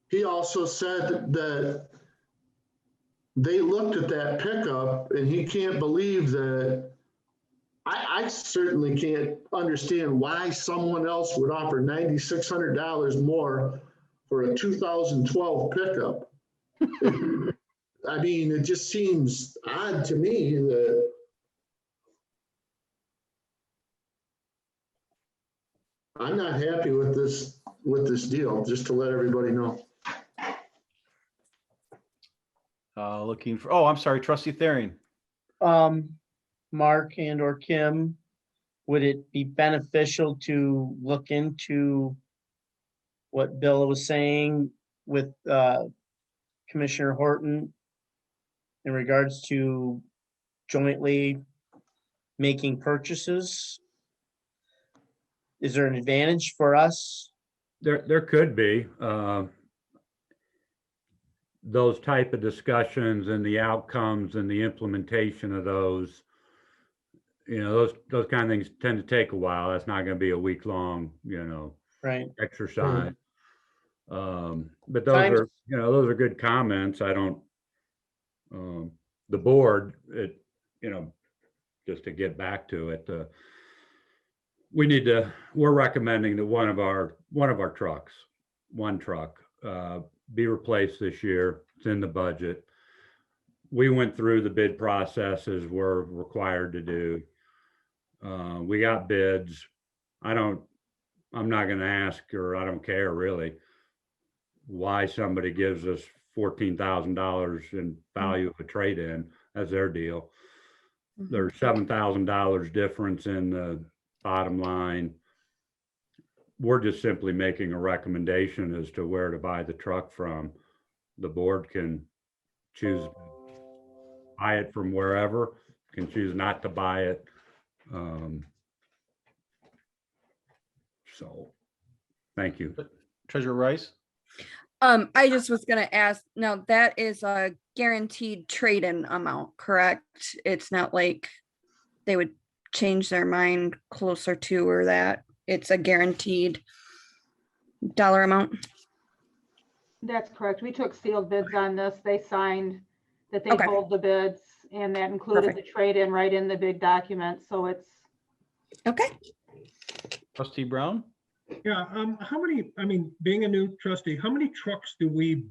he also said that they looked at that pickup and he can't believe that. I certainly can't understand why someone else would offer $9,600 more for a 2012 pickup. I mean, it just seems odd to me that I'm not happy with this deal, just to let everybody know. I'm sorry, Trustee Therian. Mark and or Kim, would it be beneficial to look into what Bill was saying with Commissioner Horton in regards to jointly making purchases? Is there an advantage for us? There could be. Those type of discussions and the outcomes and the implementation of those, those kind of things tend to take a while. That's not going to be a week-long, Right. exercise. But those are good comments. I don't, the board, just to get back to it, we're recommending that one of our trucks, one truck, be replaced this year. It's in the budget. We went through the bid processes we're required to do. We got bids. I'm not going to ask, or I don't care really, why somebody gives us $14,000 in value of a trade-in. That's their deal. There's $7,000 difference in the bottom line. We're just simply making a recommendation as to where to buy the truck from. The board can choose to buy it from wherever, can choose not to buy it. So, thank you. Treasurer Rice? I just was gonna ask, now that is a guaranteed trade-in amount, correct? It's not like they would change their mind closer to or that. It's a guaranteed dollar amount. That's correct. We took sealed bids on this. They signed that they Okay. hold the bids, and that included the trade-in right in the big document. So it's, Okay. Trustee Brown? Yeah, how many, I mean, being a new trustee, how many trucks do we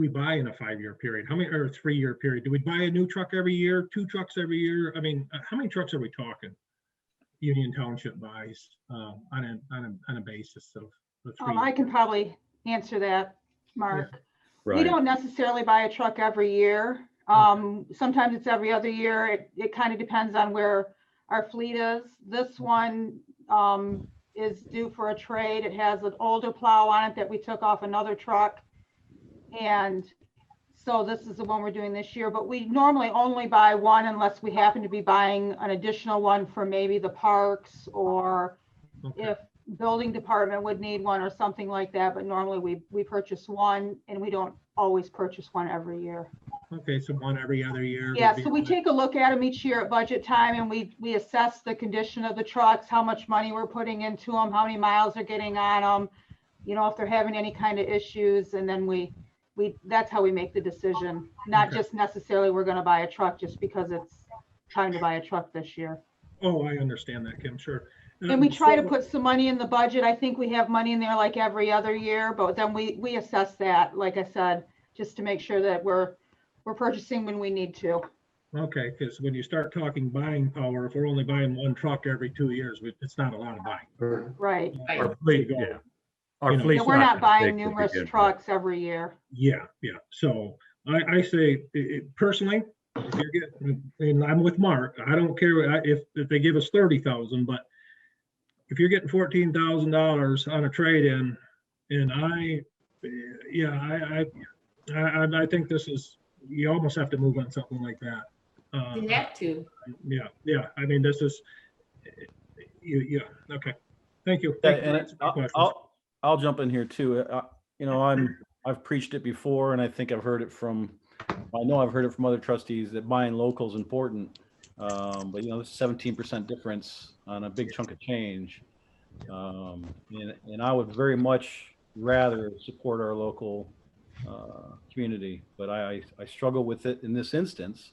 buy in a 5-year period? How many, or a 3-year period? Do we buy a new truck every year, 2 trucks every year? I mean, how many trucks are we talking? Union Township buys on a basis of the 3 I can probably answer that, Mark. We Right. don't necessarily buy a truck every year. Sometimes it's every other year. It kind of depends on where our fleet is. This one is due for a trade. It has an older plow on it that we took off another truck. And so this is the one we're doing this year, but we normally only buy one unless we happen to be buying an additional one for maybe the parks, or if building department would need one or something like that. But normally we purchase one, and we don't always purchase one every year. Okay, so one every other year. Yeah, would be so we fine. take a look at them each year at budget time, and we assess the condition of the trucks, how much money we're putting into them, how many miles are getting on them, you know, if they're having any kind of issues, and then that's how we make the decision. Not Okay. just necessarily we're gonna buy a truck just because it's time to buy a truck this year. Oh, I understand that, Kim, sure. And we try to So- put some money in the budget. I think we have money in there like every other year, but then we assess that, like I said, just to make sure that we're purchasing when we need to. Okay, because when you start talking buying power, if we're only buying one truck every 2 years, it's not a lot of buying. Right. Our fleet, yeah. Our You know, fleet's And we're not that big buying to numerous begin with. trucks every year. Yeah, yeah. So I say personally, if you're getting, and I'm with Mark, I don't care if they give us 30,000, but if you're getting $14,000 on a trade-in, and I think this is, you almost have to move on something like that. You have to. Yeah. I mean, this is, yeah, okay. Thank you. Yeah, Thank you for and answering my questions. I'll jump in here too. You know, I've preached it before, and I think I've heard it from other trustees that buying local is important. But you know, this 17% difference on a big chunk of change. And I would very much rather support our local community, but I struggle with it in this instance.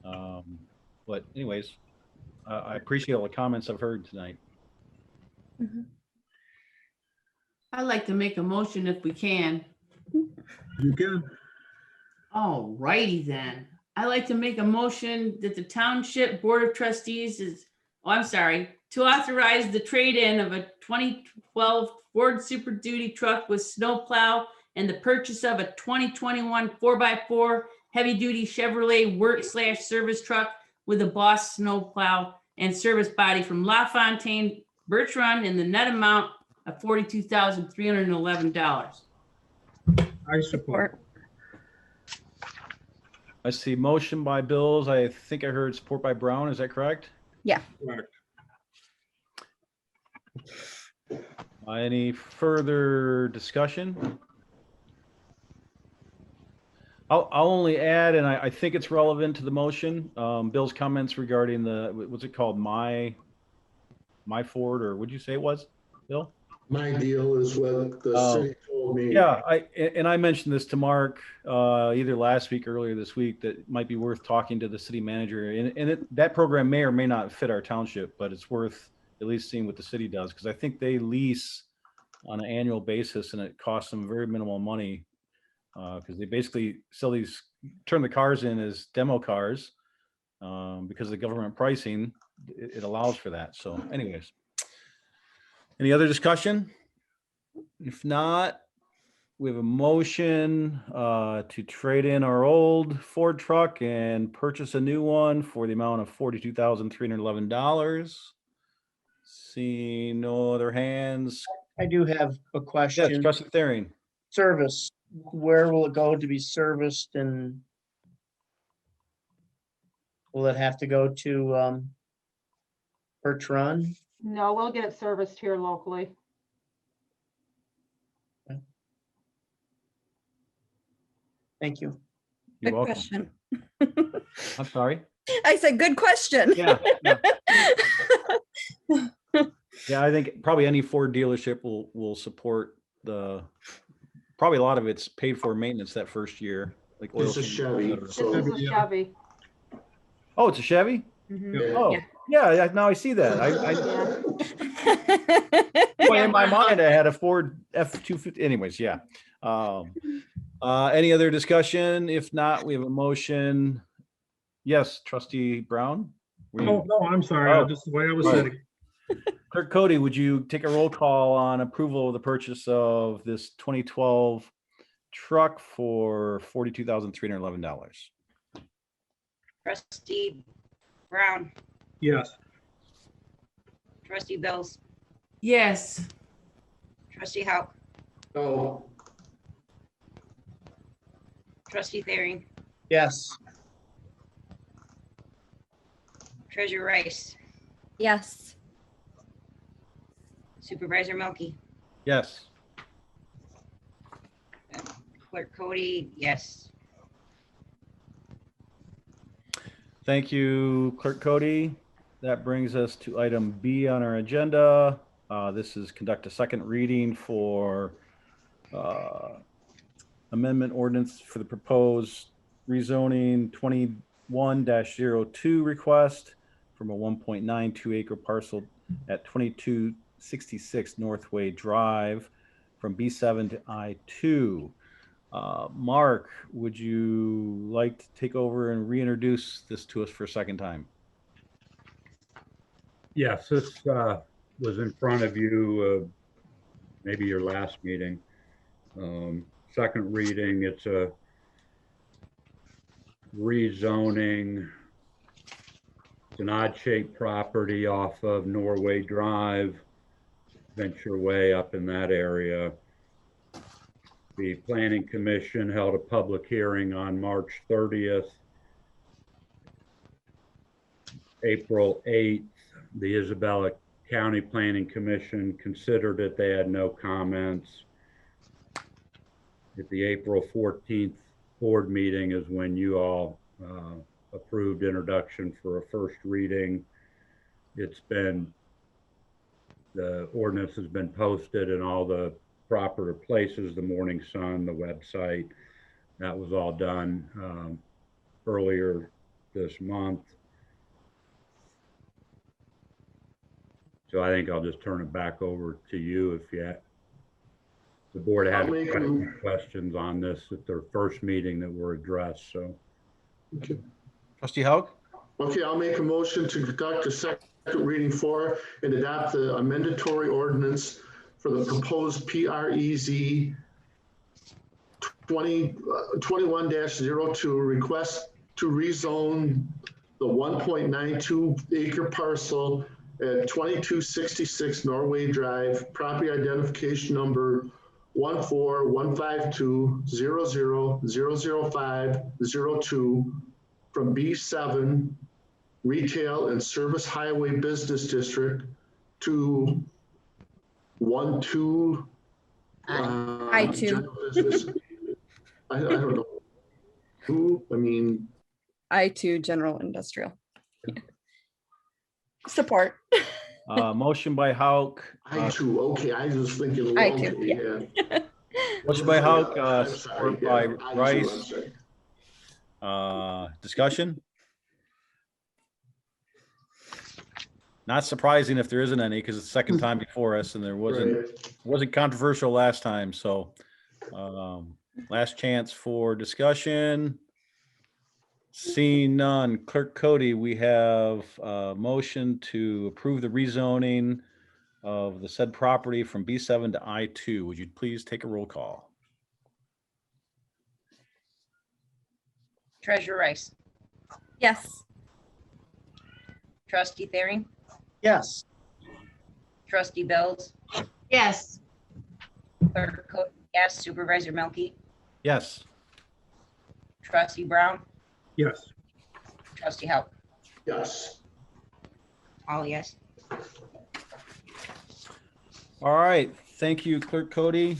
But anyways, I appreciate all the comments I've heard tonight. I'd like to make a motion if we can. You can. All righty then. I'd like to make a motion that the Township Board of Trustees to authorize the trade-in of a 2012 Ford Super Duty truck with snowplow and the purchase of a 2021 4x4 heavy-duty Chevrolet work/service truck with a Boss snowplow and service body from LaFontaine Birch Run in the net amount of $42,311. I support. I see motion by Bills. I think I heard support by Brown. Is that correct? Yeah. Correct. Any further discussion? I'll only add, and I think it's relevant to the motion, Bill's comments regarding what's it called? My Ford, or what'd you say it was, Bill? My deal is what the city told me. Yeah, I mentioned this to Mark either last week or earlier this week, that it might be worth talking to the city manager, and that program may or may not fit our township, but it's worth at least seeing what the city does, because I think they lease on an annual basis and it costs them very minimal money. Because they basically sell these, turn the cars in as demo cars. Because of the government pricing, it allows for that. So anyways. Any other discussion? If not, we have a motion to trade in our old Ford truck and purchase a new one for the amount of $42,311. Seeing no other hands. I do have a Yes, question. trustee Thering. Service, where will it go to be serviced, and will it have to go to Birch Run? No, we'll get it serviced here locally. Thank you. You're Good welcome. question. I'm sorry. I said, good question. Yeah. Yeah, I think probably any Ford dealership will support probably a lot of it's paid for maintenance that first year, like oil. It's a change, et Chevy, cetera. This so is a Yeah. Chevy. Oh, it's a Chevy? Mhm. Oh, yeah, now I see that. Yeah. Well, in my mind, I had a Ford F-250. Anyways, yeah. Any other discussion? If not, we have a motion. Yes, trustee Brown? Were you- Oh, no, I'm sorry. Oh. Just the way I was Oh. sitting. Clerk Cody, would you take a roll call on approval of the purchase of this 2012 truck for $42,311? Trustee Brown, Yes. trustee Bills, Yes. trustee Hauk, no, trustee Thering, Yes, treasurer Rice, Yes. supervisor Milky, Yes. clerk Cody, yes. Thank you, Clerk Cody. That brings us to item B on our agenda. This is conduct a second reading for amendment ordinance for the proposed rezoning 21-02 request from a 1.92 acre parcel at 2266 Northway Drive from B7 to I2. Mark, would you like to take over and reintroduce this to us for a second time? Yes, this was in front of you, maybe your last meeting. Second reading, it's a rezoning. It's an odd-shaped property off of Norway Drive, Venture Way up in that area. The Planning Commission held a public hearing on March 30th. April 8th, the Isabella County Planning Commission considered it. They had no comments. At the April 14th board meeting is when you all approved introduction for a first reading. The ordinance has been posted in all the proper places, the Morning Sun, the website. That was all done earlier this month. So I think I'll just turn it back over to you if the board had any questions on this at their first meeting that were addressed, so. okay. Trustee Hauk? Okay, I'll make a motion to conduct a second reading for and adopt the amendatory ordinance for the proposed PREZ 21-02 request to rezone the 1.92 acre parcel at 2266 Norway Drive, property identification number 1415200000502 from B7 Retail and Service Highway Business District to 12 I2. general business. I don't know. I2 general industrial. Support. Motion by Hauk. I2, okay, I was thinking. I2, okay, yeah. Motion by Hauk, I'm sorry, support yeah, by I2, I'm Rice. sorry. Discussion? Not surprising if there isn't any, because it's the second time before us and there Right. wasn't controversial last time, so. Last chance for discussion. Seeing none, Clerk Cody, we have a motion to approve the rezoning of the said property from B7 to I2. Would you please take a roll call? Treasurer Rice, Yes. Trustee Thering, Yes. Trustee Bells, Yes. Clerk Cody, yes, Supervisor Milky, Yes. Trustee Brown, Yes. Trustee Hauck, Yes. all yes. All right, thank you, Clerk Cody.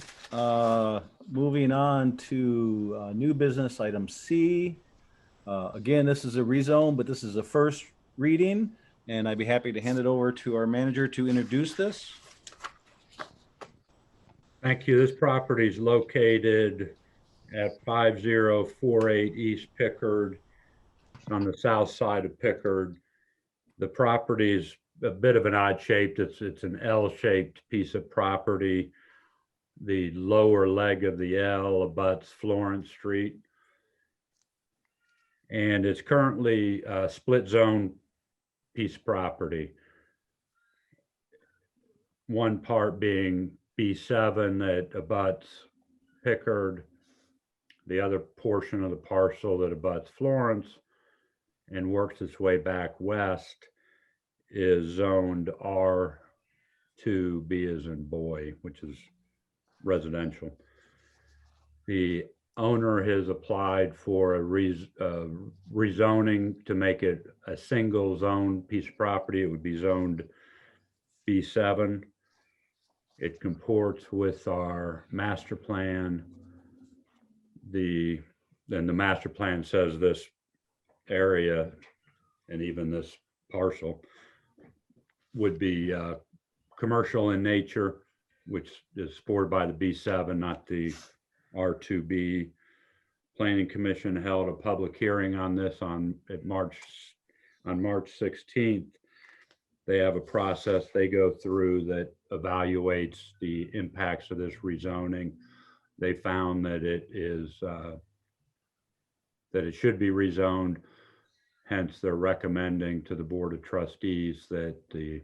Moving on to new business item C. Again, this is a rezone, but this is a first reading, and I'd be happy to hand it over to our manager to introduce this. Thank you. This property is located at 5048 East Pickard on the south side of Pickard. The property is a bit of an odd shape. It's an L-shaped piece of property. The lower leg of the L abuts Florence Street. And it's currently a split zone piece of property. One part being B7 that abuts Pickard, the other portion of the parcel that abuts Florence and works its way back west is zoned R2B as in boy, which is residential. The owner has applied for a rezoning to make it a single zone piece of property. It would be zoned B7. It comports with our master plan. Then the master plan says this area and even this parcel would be commercial in nature, which is supported by the B7, not the R2B. Planning Commission held a public hearing on this on March 16th. They have a process they go through that evaluates the impacts of this rezoning. They found that it should be rezoned. Hence, they're recommending to the Board of Trustees that the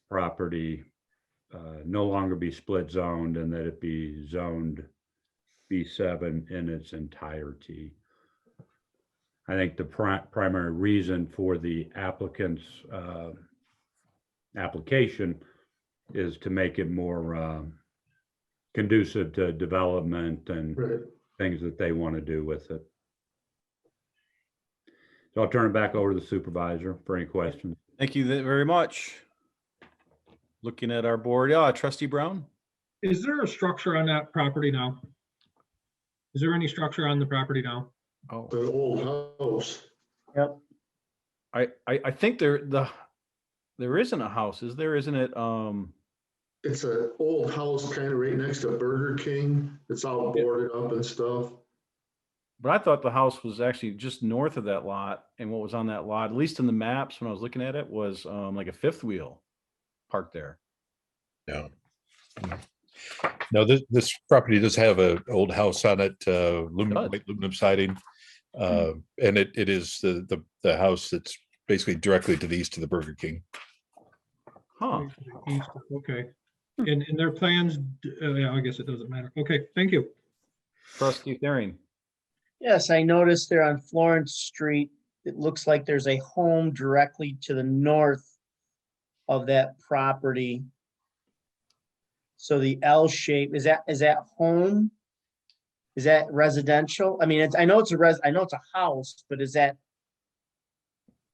property no longer be split zoned and that it be zoned B7 in its entirety. I think the primary reason for the applicant's application is to make it more conducive to development and Right. things that they want to do with it. So I'll turn it back over to the supervisor for any questions. Thank you very much. Looking at our board, yeah, Trustee Brown? Is there a structure on that property now? Is there any structure on the property now? Oh, An old house. Yep. I think there isn't a house, is there? Isn't it? It's an old house kind of right next to Burger King. It's all boarded up and stuff. But I thought the house was actually just north of that lot, and what was on that lot, at least in the maps when I was looking at it, was like a fifth wheel parked there. No. No, this property does have an old house on it, white aluminum siding. And it is the house that's basically directly to the east of the Burger King. Huh. East, okay. And their plans, yeah, I guess it doesn't matter. Okay, thank you. Trustee Thering? Yes, I noticed there on Florence Street, it looks like there's a home directly to the north of that property. So the L shape, is that home? Is that residential? I mean, I know it's a house, but is that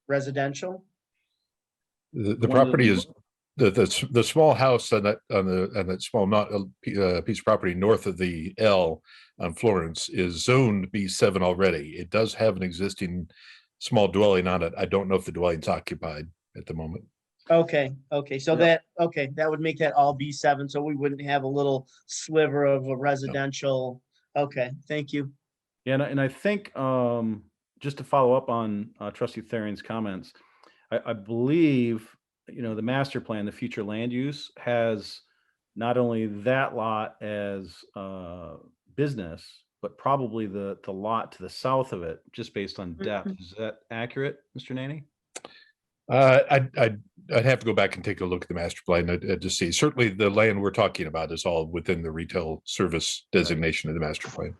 residential? The property is the small house on that small piece of property north of the L on Florence is zoned B7 already. It does have an existing small dwelling on it. I don't know if the dwelling's occupied at the moment. Okay, so Yeah. that would make that all B7, so we wouldn't have a little sliver of a residential. Okay, thank you. Yeah, and I think just to follow up on Trustee Thering's comments, I believe, the master plan, the future land use has not only that lot as business, but probably the lot to the south of it, just based on depth. Is that accurate, Mr. Nanny? I'd have to go back and take a look at the master plan to see. Certainly, the land we're talking about is all within the retail service designation of the master plan.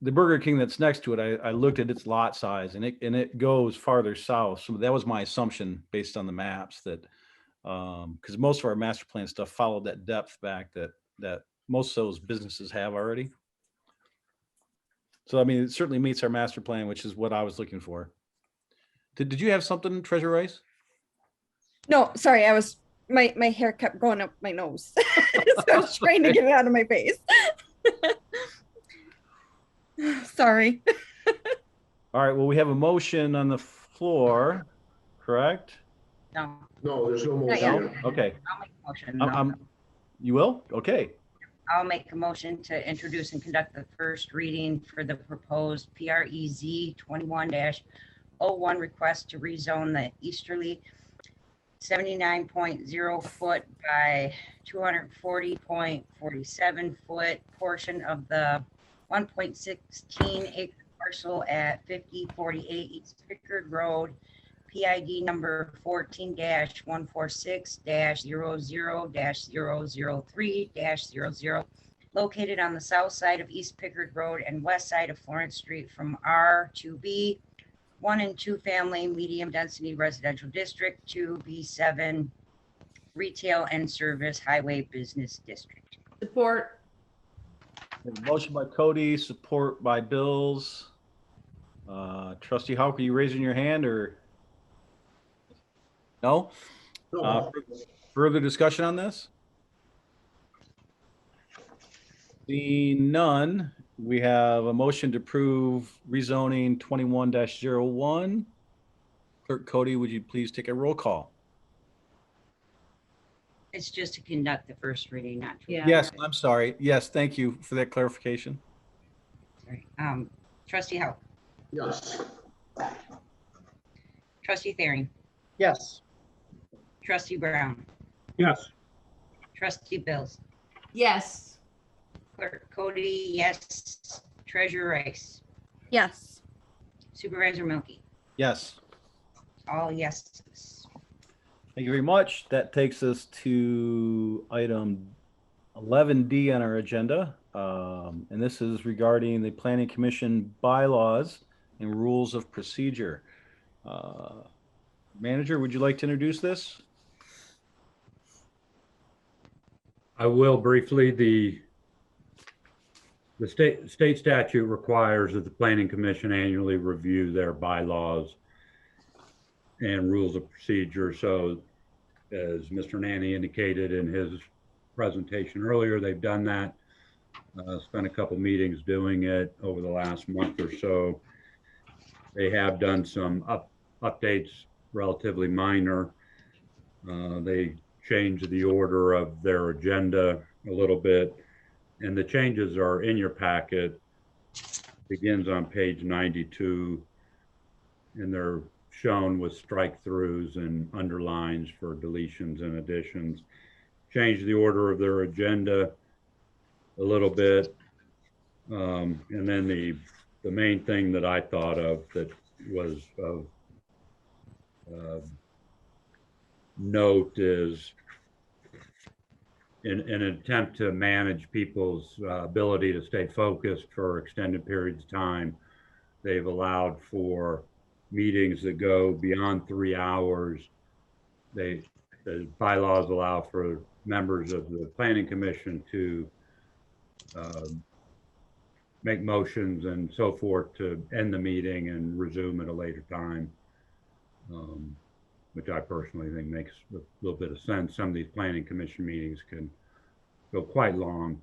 The Burger King that's next to it, I looked at its lot size, and it goes farther south. So that was my assumption based on the maps, that because most of our master plan stuff followed that depth back that most of those businesses have already. So I mean, it certainly meets our master plan, which is what I was looking for. Did you have something, Treasurer Rice? No, sorry, my hair kept going up my nose. So I was trying to get it out of my face. Sorry. All right, well, we have a motion on the floor, correct? No, No, there's no Not yet. motion. Okay. I'll make a motion. No. You will? Okay. I'll make a motion to introduce and conduct the first reading for the proposed PREZ 21-01 request to rezone the easterly 79.0 foot by 240.47 foot portion of the 1.16 acre parcel at 5048 East Pickard Road, PID number 14-146-00-003-00, located on the south side of East Pickard Road and west side of Florence Street from R to B, 1 and 2 family medium density residential district to B7 retail and service highway business district. Support. Motion by Cody, support by Bills. Trustee Houck, are you raising your hand or? No? No. Further discussion on this? Seeing none, we have a motion to approve rezoning 21-01. Clerk Cody, would you please take a roll call? It's just to conduct the first reading, not to. Yeah. Yes, I'm sorry. Yes, thank you for that clarification. Sorry. Trustee Howe, Yes. trustee Thering, Yes. trustee Brown, Yes. trustee Bills, Yes. clerk Cody, yes, treasurer Rice, Yes. supervisor Milky, Yes. all yeses. Thank you very much. That takes us to item 11D on our agenda. And this is regarding the Planning Commission bylaws and rules of procedure. Manager, would you like to introduce this? I will briefly. The state statute requires that the Planning Commission annually review their bylaws and rules of procedure. So as Mr. Nanny indicated in his presentation earlier, they've done that. Spent a couple meetings doing it over the last month or so. They have done some updates, relatively minor. They changed the order of their agenda a little bit, and the changes are in your packet. Begins on page 92, and they're shown with strike throughs and underlines for deletions and additions. Change the order of their agenda a little bit. And then the main thing that I thought of that was of note is in an attempt to manage people's ability to stay focused for extended periods of time, they've allowed for meetings that go beyond 3 hours. The bylaws allow for members of the Planning Commission to make motions and so forth to end the meeting and resume at a later time, which I personally think makes a little bit of sense. Some of these Planning Commission meetings can go quite long,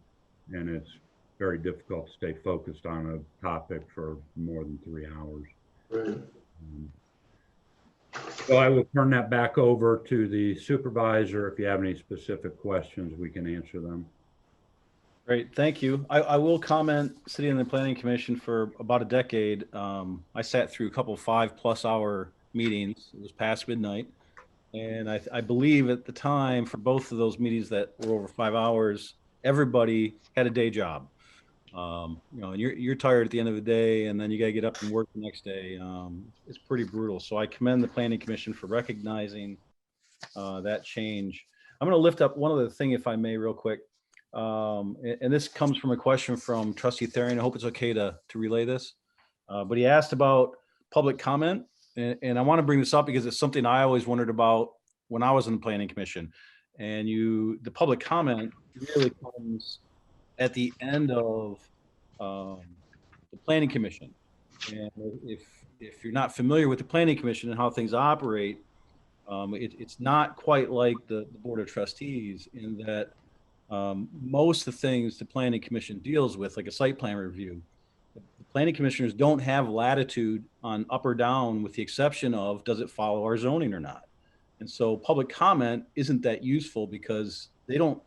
and it's very difficult to stay focused on a topic for more than 3 hours. Right. So I will turn that back over to the supervisor. If you have any specific questions, we can answer them. Great, thank you. I will comment, sitting in the Planning Commission for about a decade, I sat through a couple 5+ hour meetings. It was past midnight. And I believe at the time for both of those meetings that were over 5 hours, everybody had a day job. You know, and you're tired at the end of the day, and then you got to get up and work the next day. It's pretty brutal. So I commend the Planning Commission for recognizing that change. I'm going to lift up one other thing, if I may, real quick. And this comes from a question from Trustee Therian. I hope it's okay to relay this. But he asked about public comment. And I want to bring this up because it's something I always wondered about when I was in the Planning Commission. And the public comment really comes at the end of the Planning Commission. And if you're not familiar with the Planning Commission and how things operate, it's not quite like the Board of Trustees in that most of the things the Planning Commission deals with, like a site plan review, the planning commissioners don't have latitude on up or down, with the exception of does it follow our zoning or not. And so public comment isn't that useful because they don't,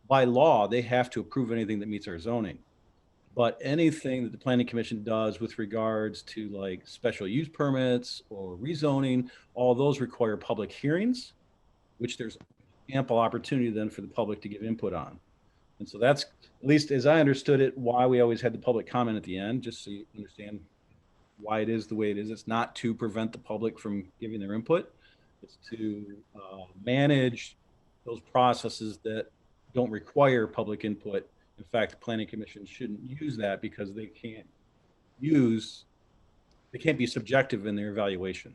by law, they have to approve anything that meets our zoning. But anything that the planning commission does with regards to like special use permits or rezoning, all those require public hearings, which there's ample opportunity then for the public to give input on. And so that's, at least as I understood it, why we always had the public comment at the end, just so you understand why it is the way it is. It's not to prevent the public from giving their input. It's to manage those processes that don't require public input. In fact, the planning commission shouldn't use that because they can't be subjective in their evaluation.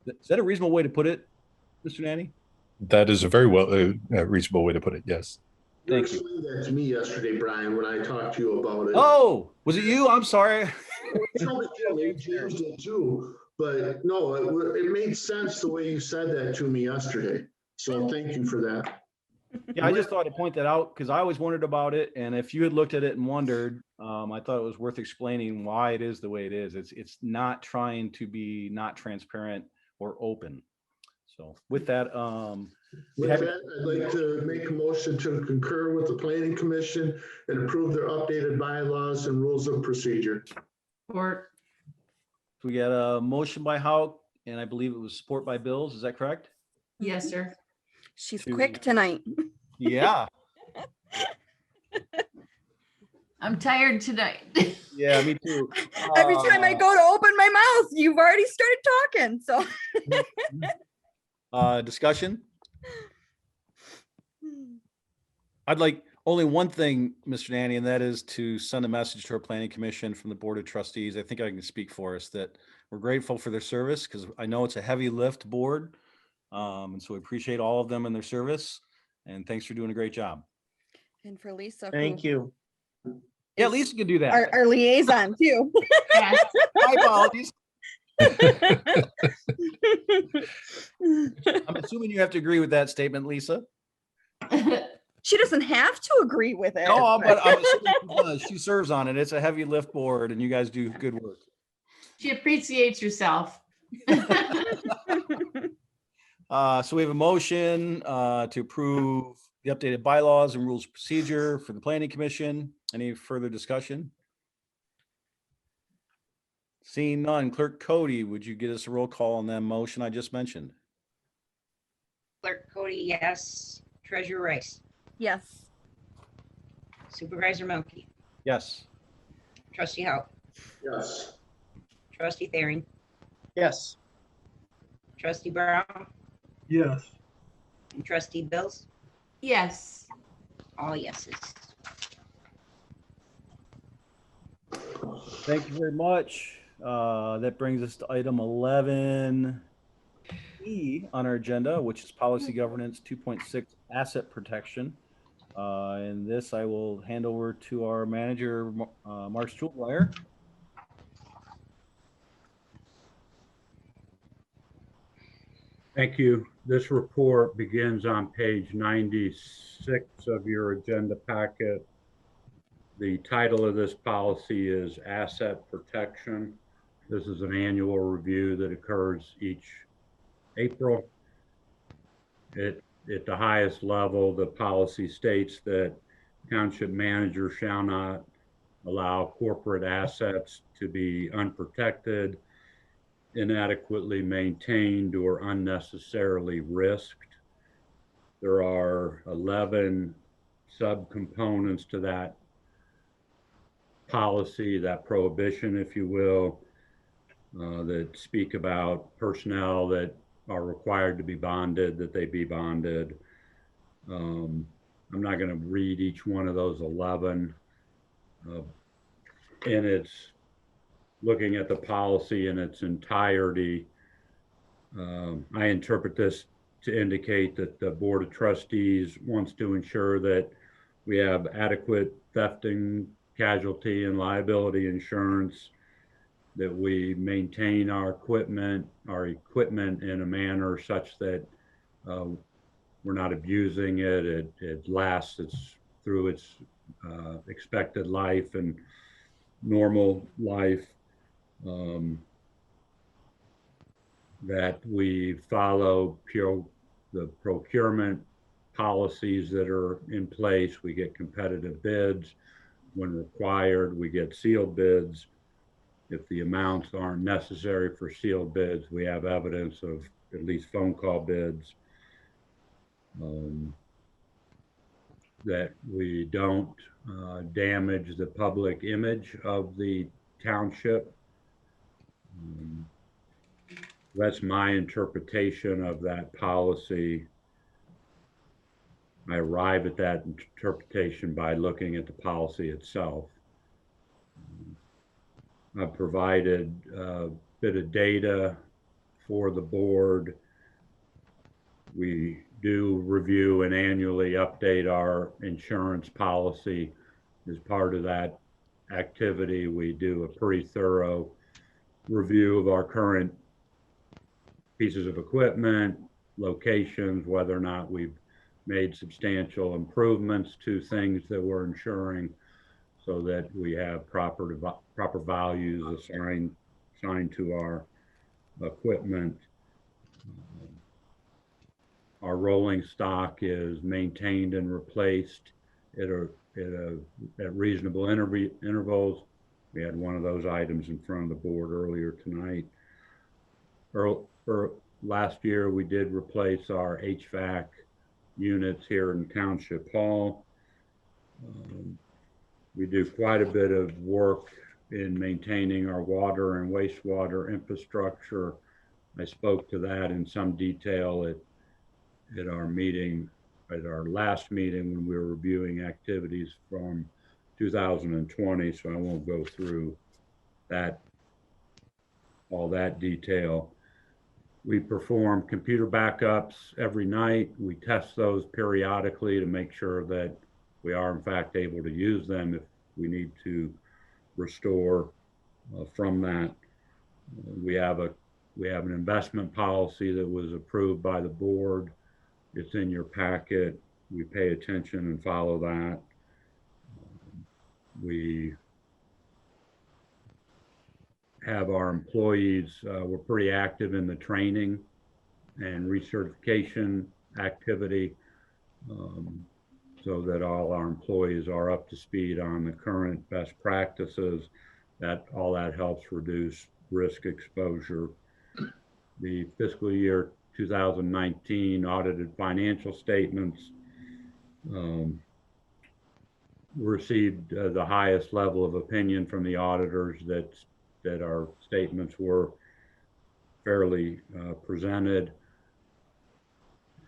Is that a reasonable way to put it, Mr. Nanny? That is a very reasonable way to put it. Yes. Thank you. explained that to me yesterday, Brian, when I talked to you about it. Oh, was it you? I'm sorry. Maybe James did too, but no, it made sense the way you said that to me yesterday. So thank you for that. Yeah, I just thought I'd point that out because I always wondered about it. And if you had looked at it and wondered, I thought it was worth explaining why it is the way it is. It's not trying to be not transparent or open. So with that, With that, I'd like to make a motion to concur with the planning commission and approve their updated bylaws and rules of procedure. Or we got a motion by Hauk, and I believe it was support by Bills. Is that correct? yes, sir. She's quick tonight. Yeah. I'm tired tonight. Yeah, me too. Every time I go to open my mouth, you've already started talking. So Discussion? I'd like only one thing, Mr. Nanny, and that is to send a message to our planning commission from the Board of Trustees. I think I can speak for us that we're grateful for their service because I know it's a heavy lift board. And so we appreciate all of them and their service. And thanks for doing a great job. and for Lisa, Thank you. Yeah, Lisa could do that. our liaison too. Yes. My apologies. I'm assuming you have to agree with that statement, Lisa. She doesn't have to agree with it. No, but I'm assuming she does. She serves on it. It's a heavy lift board and you guys do good work. She appreciates herself. So we have a motion to approve the updated bylaws and rules of procedure for the planning commission. Any further discussion? Seeing none, Clerk Cody, would you get us a roll call on that motion I just mentioned? Clerk Cody, yes. Treasurer Rice, Yes. Supervisor Milky, Yes. Trustee Howe, Yes. Trustee Thering, Yes. Trustee Brown, Yes. and Trustee Bills. Yes. All yeses. Thank you very much. That brings us to item 11E on our agenda, which is policy governance 2.6 asset protection. And this I will hand over to our manager, Mark Stuhlmeier. Thank you. This report begins on page 96 of your agenda packet. The title of this policy is Asset Protection. This is an annual review that occurs each April. At the highest level, the policy states that township managers shall not allow corporate assets to be unprotected inadequately maintained or unnecessarily risked. There are 11 subcomponents to that policy, that prohibition, if you will, that speak about personnel that are required to be bonded, that they be bonded. I'm not going to read each one of those 11. And it's looking at the policy in its entirety. I interpret this to indicate that the Board of Trustees wants to ensure that we have adequate thefting, casualty, and liability insurance, that we maintain our equipment in a manner such that we're not abusing it. It lasts through its expected life and normal life. That we follow the procurement policies that are in place. We get competitive bids. When required, we get sealed bids. If the amounts aren't necessary for sealed bids, we have evidence of at least phone call bids. That we don't damage the public image of the township. That's my interpretation of that policy. I arrive at that interpretation by looking at the policy itself. I've provided a bit of data for the board. We do review and annually update our insurance policy. As part of that activity, we do a pretty thorough review of our current pieces of equipment, locations, whether or not we've made substantial improvements to things that we're insuring, so that we have proper values assigned to our equipment. Our rolling stock is maintained and replaced at reasonable intervals. We had one of those items in front of the board earlier tonight. Last year, we did replace our HVAC units here in Township Hall. We do quite a bit of work in maintaining our water and wastewater infrastructure. I spoke to that in some detail at our meeting, at our last meeting when we were reviewing activities from 2020, so I won't go through all that detail. We perform computer backups every night. We test those periodically to make sure that we are in fact able to use them if we need to restore from that. We have an investment policy that was approved by the board. It's in your packet. We pay attention and follow that. We have our employees, we're pretty active in the training and recertification activity, so that all our employees are up to speed on the current best practices. All that helps reduce risk exposure. The fiscal year 2019 audited financial statements received the highest level of opinion from the auditors that our statements were fairly presented.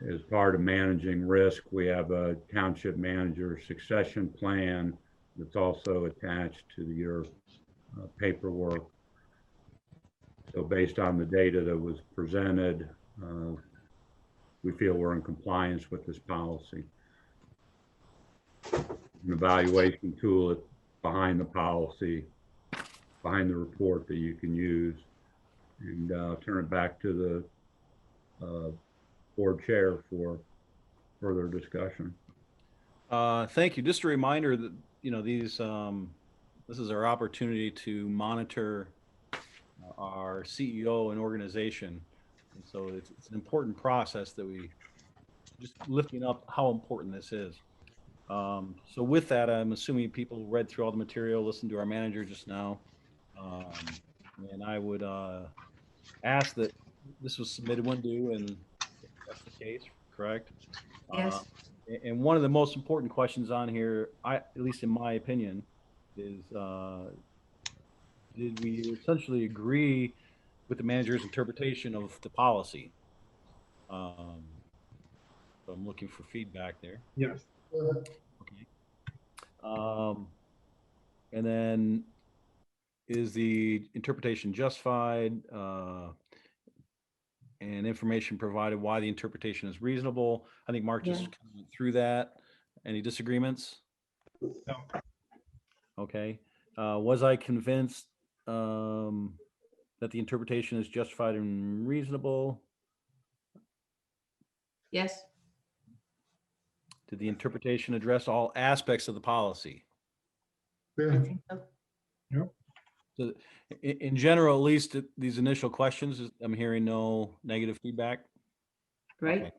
As part of managing risk, we have a township manager succession plan that's also attached to your paperwork. So based on the data that was presented, we feel we're in compliance with this policy. An evaluation tool behind the policy, behind the report that you can use. And I'll turn it back to the board chair for further discussion. Thank you. Just a reminder that, this is our opportunity to monitor our CEO and organization. And so it's an important process that we just lifting up how important this is. So with that, I'm assuming people read through all the material, listened to our manager just now. And I would ask that this was submitted when due, and if that's the case, correct? Yes. And one of the most important questions on here, at least in my opinion, is did we essentially agree with the manager's interpretation of the policy? So I'm looking for feedback there. Yes. Okay. And then is the interpretation justified? And information provided why the interpretation is reasonable. I think Mark just went through that. Any disagreements? No. Okay. Was I convinced that the interpretation is justified and reasonable? Yes. Did the interpretation address all aspects of the policy? Yeah. So in general, at least these initial questions, I'm hearing no negative feedback. Right.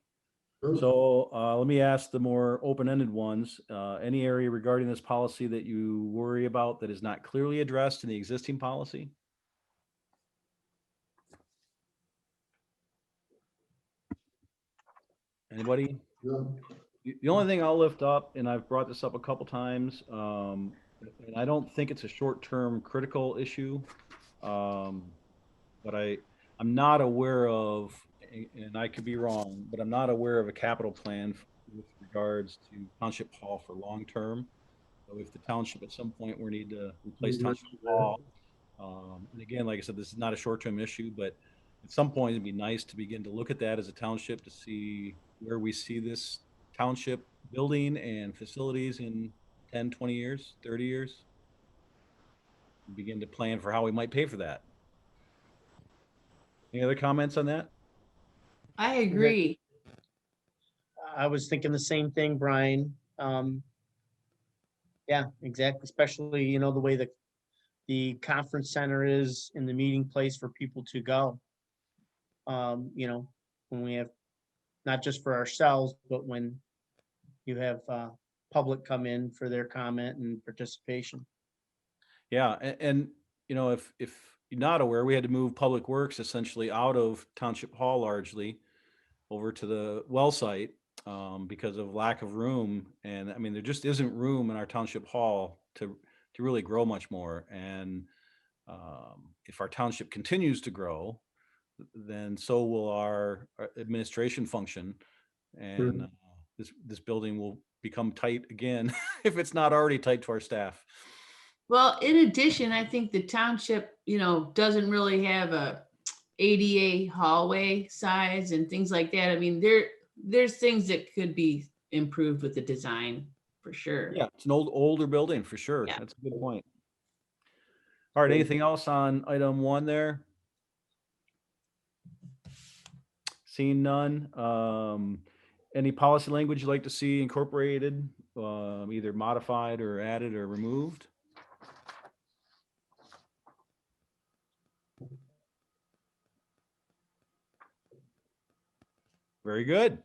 Okay. So let me ask the more open-ended ones. Any area regarding this policy that you worry about that is not clearly addressed in the existing policy? Anybody? Yeah. The only thing I'll lift up, and I've brought this up a couple times, and I don't think it's a short-term critical issue, but I'm not aware of, and I could be wrong, but I'm not aware of a capital plan with regards to Township Hall for long-term. So if the township at some point we need to replace Township Hall, and again, like I said, this is not a short-term issue, but at some point it'd be nice to begin to look at that as a township to see where we see this township building and facilities in 10, 20 years, 30 years. Begin to plan for how we might pay for that. Any other comments on that? I agree. I was thinking the same thing, Brian. Yeah, exactly. Especially, you know, the way that the conference center is in the meeting place for people to go. You know, when we have, not just for ourselves, but when you have public come in for their comment and participation. Yeah, and you know, if you're not aware, we had to move Public Works essentially out of Township Hall largely over to the well site because of lack of room. And I mean, there just isn't room in our Township Hall to really grow much more. And if our township continues to grow, then so will our administration function, and this building will become tight again if it's not already tight to our staff. Well, in addition, I think the township, doesn't really have a ADA hallway size and things like that. I mean, there's things that could be improved with the design for sure. Yeah, it's an older building for sure. Yeah. That's a good point. All right, anything else on item 1 there? Seeing none. Any policy language you'd like to see incorporated, either modified or added or removed? Very good.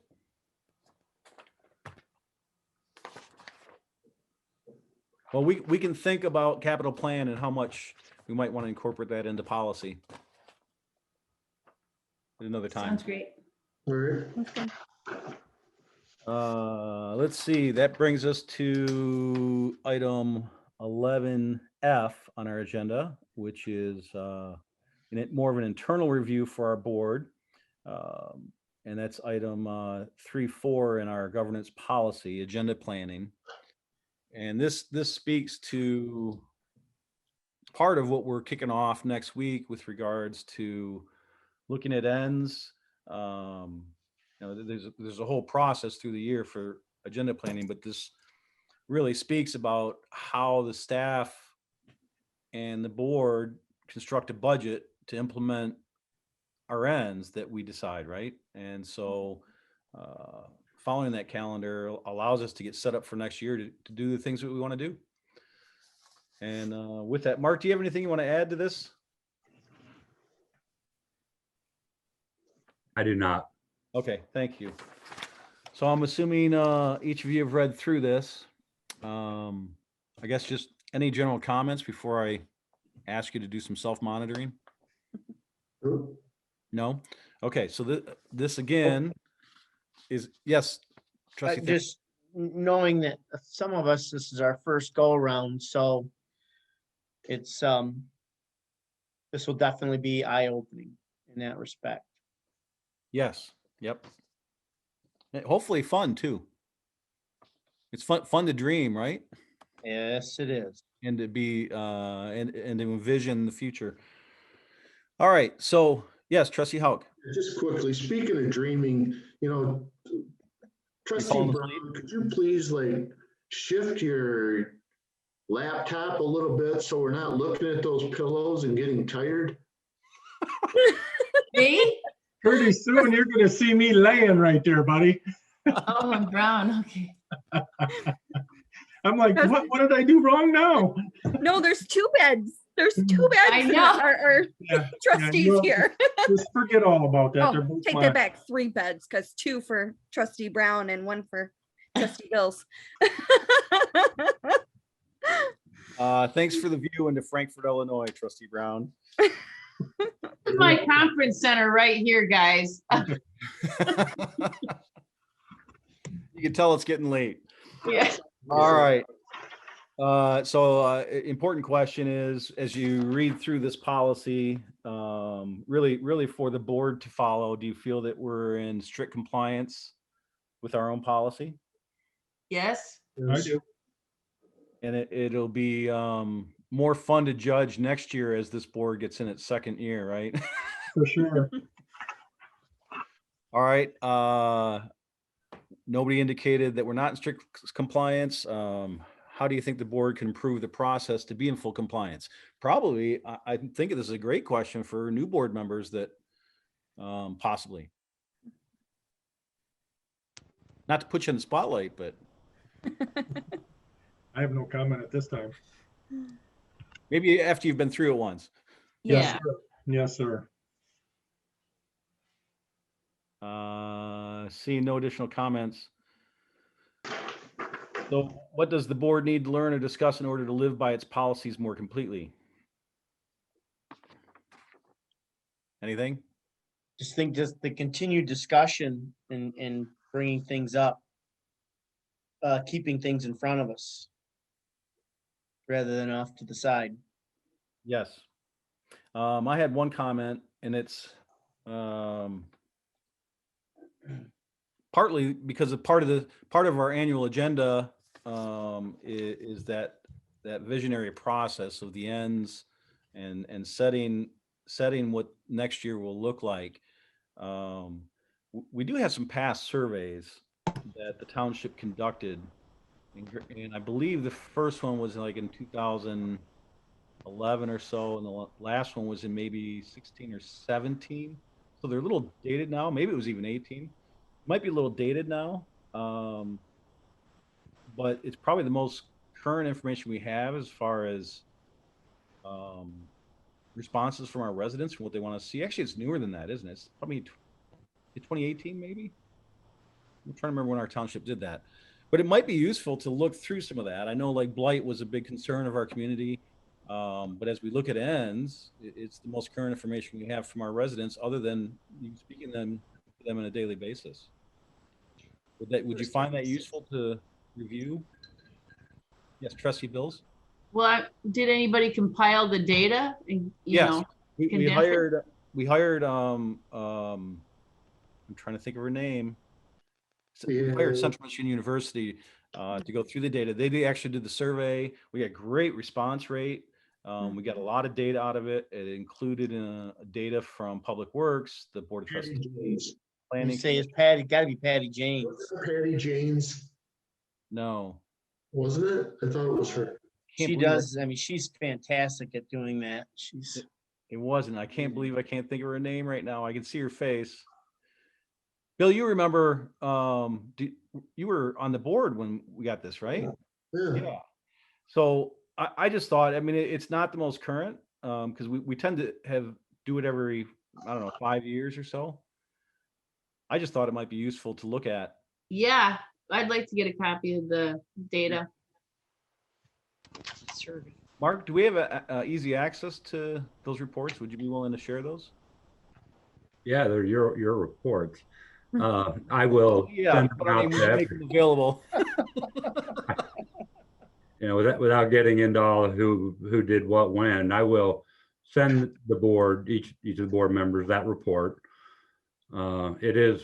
Well, we can think about capital plan and how much we might want to incorporate that into policy at another time. Sounds great. All right. Okay. Let's see, that brings us to item 11F on our agenda, which is more of an internal review for our board. And that's item 3.4 in our governance policy, agenda planning. And this speaks to part of what we're kicking off next week with regards to looking at ends. There's a whole process through the year for agenda planning, but this really speaks about how the staff and the board construct a budget to implement our ends that we decide, right? And so following that calendar allows us to get set up for next year to do the things that we want to do. And with that, Mark, do you have anything you want to add to this? I do not. Okay, thank you. So I'm assuming each of you have read through this. I guess just any general comments before I ask you to do some self-monitoring? No? Okay, so this again is, yes, trustee. Thayer? Just knowing that some of us, this is our first go around, so it's, this will definitely be eye-opening in that respect. Yes, yep. Hopefully fun too. It's fun to dream, right? Yes, it is. And to be, and to envision the future. All right, so yes, trustee Hauk. Just quickly, speaking of dreaming, trustee falling Brown, could you please like shift your laptop a little bit so we're not looking at those pillows and getting tired? Me? Pretty soon you're gonna see me laying right there, buddy. Oh, I'm Brown, okay. I'm like, what did I do wrong now? No, there's two beds. There's two beds. I in know. Our Yeah, trustees well, here. Just forget all about that. They're Oh, both take mine. that back. 3 beds, because 2 for trustee Brown and 1 for trustee Bills. Thanks for the view into Frankfurt, Illinois, trustee Brown. This is my conference center right here, guys. You can tell it's getting late. Yeah. All right. Important question is, as you read through this policy, really for the board to follow, do you feel that we're in strict compliance with our own policy? Yes. I do. And it'll be more fun to judge next year as this board gets in its second year, right? For sure. All right. Nobody indicated that we're not in strict compliance. How do you think the board can improve the process to be in full compliance? Probably, I think this is a great question for new board members that possibly. Not to put you in the spotlight, but. I have no comment at this time. Maybe after you've been through it once. Yes, Yeah. sir. Yes, sir. Seeing no additional comments. So what does the board need to learn or discuss in order to live by its policies more completely? Anything? Just think just the continued discussion and bringing things up, keeping things in front of us rather than off to the side. Yes. I had one comment, and it's partly because of part of our annual agenda is that visionary process of the ends and setting what next year will look like. We do have some past surveys that the township conducted, and I believe the first one was like in 2011 or so, and the last one was in maybe 16 or 17. So they're a little dated now. Maybe it was even 18. Might be a little dated now, but it's probably the most current information we have as far as responses from our residents and what they want to see. Actually, it's newer than that, isn't it? It's probably 2018, maybe. I'm trying to remember when our township did that, but it might be useful to look through some of that. I know like blight was a big concern of our community, but as we look at ends, it's the most current information we have from our residents, other than you speaking to them on a daily basis. Would you find that useful to review? Yes, trustee Bills. Well, did anybody compile the data? And, you Yes. know, We condense it? hired I'm trying to think of her name. We hired Central Michigan University to go through the data. They actually did the survey. We got great response rate. We got a lot of data out of it. It included data from Public Works, the Board of Trustees, You Planning. say it's Patty, gotta be Patty James. Patty James, No. wasn't it? I thought it was her. Can't She believe does, I mean, she's fantastic at doing that. She's, It wasn't. I can't believe I can't think of her name right now. I can see her face. Bill, you remember, you were on the board when we got this, right? Yeah. So I just thought, I mean, it's not the most current, because we tend to do it every, I don't know, 5 years or so. I just thought it might be useful to look at. Yeah, I'd like to get a copy of the data. Mark, do we have easy access to those reports? Would you be willing to share those? Yeah, they're your reports. I will Yeah, send them but I out mean, to we make them available. without getting into all who did what when. I will send the board, each of the board members, that report. It is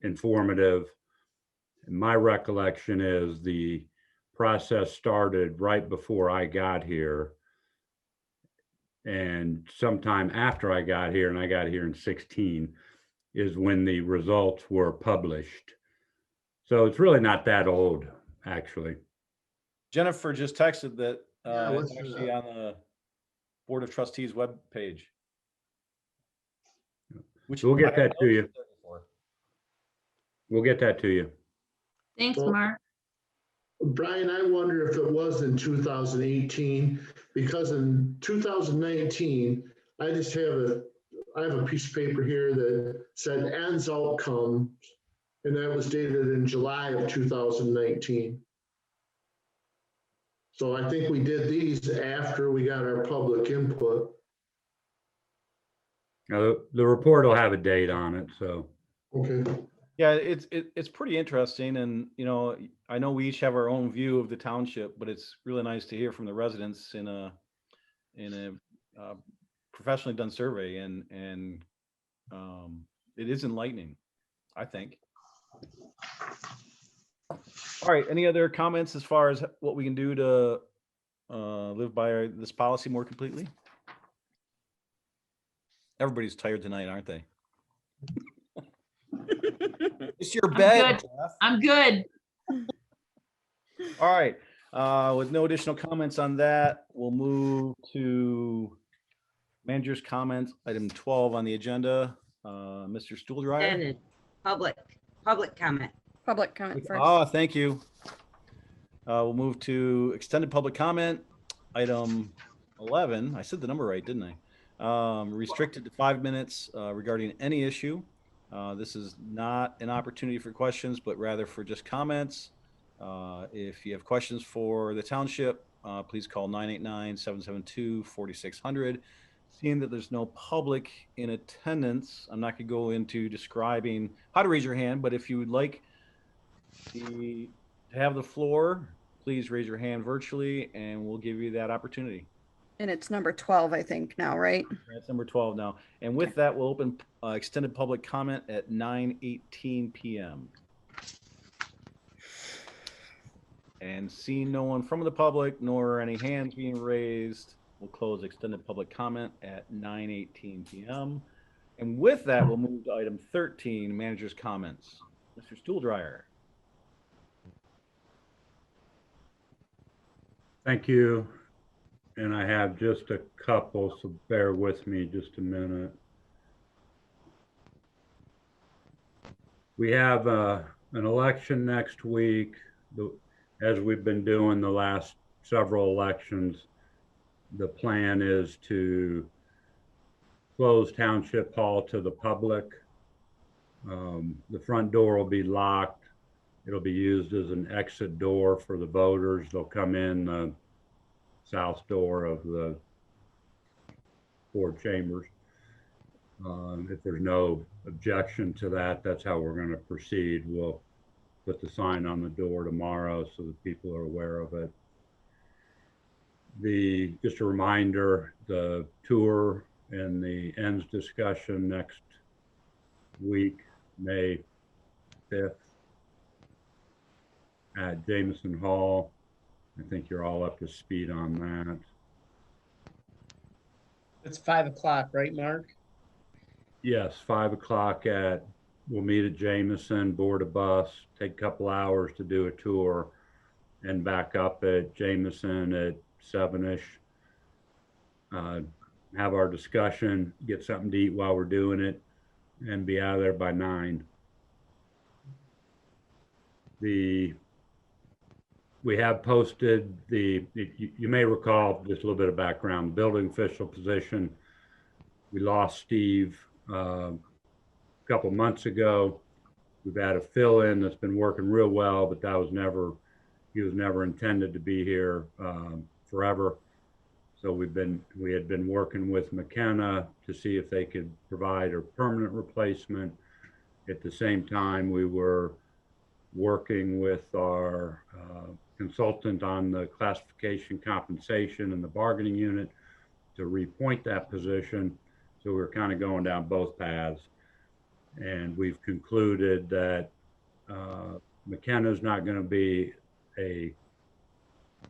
informative. My recollection is the process started right before I got here. And sometime after I got here, and I got here in 16, is when the results were published. So it's really not that old, actually. Jennifer just texted that Yeah, it's what's actually that? on the Board of Trustees webpage. Which We'll get I that to you. noticed that before. We'll get that to you. Thanks, Well, Mark. Brian, I wonder if it was in 2018, because in 2019, I have a piece of paper here that said ends outcome, and that was dated in July of 2019. So I think we did these after we got our public input. The report will have a date on it, so. Okay. Yeah, it's pretty interesting, and I know we each have our own view of the township, but it's really nice to hear from the residents in a professionally done survey, and it is enlightening, I think. All right, any other comments as far as what we can do to live by this policy more completely? Everybody's tired tonight, aren't they? It's your bed, good. Jeff. I'm good. All right, with no additional comments on that, we'll move to manager's comments, item 12 on the agenda. Mr. Stuhldreher. Extended public comment. Public comment first. Oh, thank you. We'll move to extended public comment, item 11. I said the number right, didn't I? Restricted to 5 minutes regarding any issue. This is not an opportunity for questions, but rather for just comments. If you have questions for the township, please call 989-772-4600. Seeing that there's no public in attendance, I'm not going to go into describing how to raise your hand, but if you would like to have the floor, please raise your hand virtually and we'll give you that opportunity. And it's number 12, I think now, right? That's number 12 now. And with that, we'll open extended public comment at 9:18 p.m. And seeing no one from the public nor any hands being raised, we'll close extended public comment at 9:18 p.m. And with that, we'll move to item 13, manager's comments. Mr. Stuhldreher. Thank you. And I have just a couple, so bear with me just a minute. We have an election next week. As we've been doing the last several elections, the plan is to close Township Hall to the public. The front door will be locked. It'll be used as an exit door for the voters. They'll come in the south door of the board chambers. If there's no objection to that, that's how we're going to proceed. We'll put the sign on the door tomorrow so that people are aware of it. Just a reminder, the tour and the ends discussion next week, May 5th at Jameson Hall. I think you're all up to speed on that. It's 5 o'clock, right, Mark? Yes, 5 o'clock we'll meet at Jameson, board a bus, take a couple hours to do a tour, and back up at Jameson at 7-ish. Have our discussion, get something to eat while we're doing it, and be out of there by 9. We have posted you may recall, just a little bit of background, building official position. We lost Steve a couple months ago. We've had a fill-in that's been working real well, but he was never intended to be here forever. So we had been working with McKenna to see if they could provide a permanent replacement. At the same time, we were working with our consultant on the classification compensation and the bargaining unit to reappoint that position. So we're kind of going down both paths. And we've concluded that McKenna's not going to be a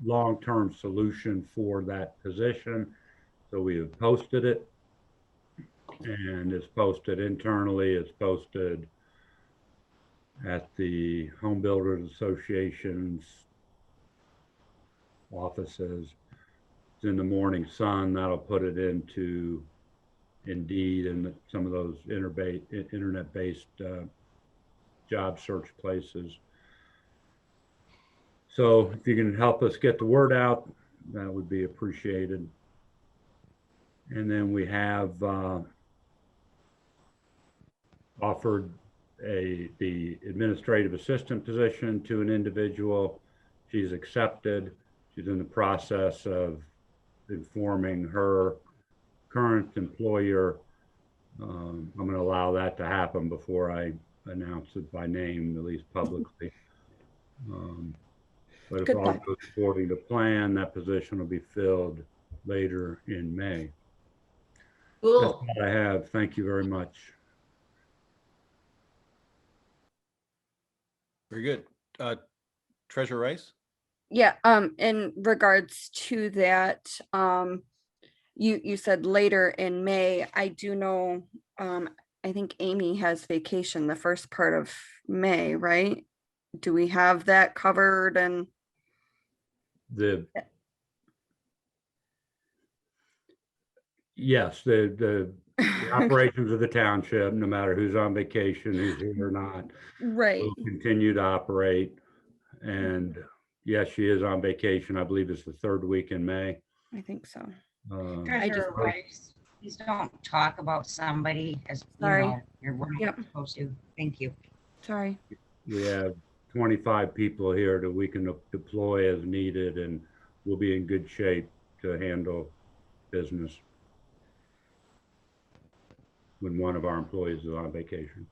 long-term solution for that position. So we have posted it, and it's posted internally. It's posted at the Home Builders Association's offices. It's in the Morning Sun. That'll put it into Indeed and some of those internet-based job search places. So if you can help us get the word out, that would be appreciated. And then we have offered the administrative assistant position to an individual. She's accepted. She's in the process of informing her current employer. I'm going to allow that to happen before I announce it by name, at least publicly. But if Good all thought. goes according to plan, that position will be filled later in May. That's Cool. all I have. Thank you very much. Very good. Treasurer Rice? Yeah, in regards to that, you said later in May. I do know, I think Amy has vacation the first part of May, right? Do we have that covered? And Yes, the operations of the township, no matter who's on vacation, who's here or not, right, will continue to operate. And yes, she is on vacation. I believe it's the third week in May. I think so. Treasurer Rice, please don't talk about somebody as, you Sorry. know, we're not Yep. supposed to. Thank you. Sorry. We have 25 people here that we can deploy as needed, and we'll be in good shape to handle business when one of our employees is on vacation.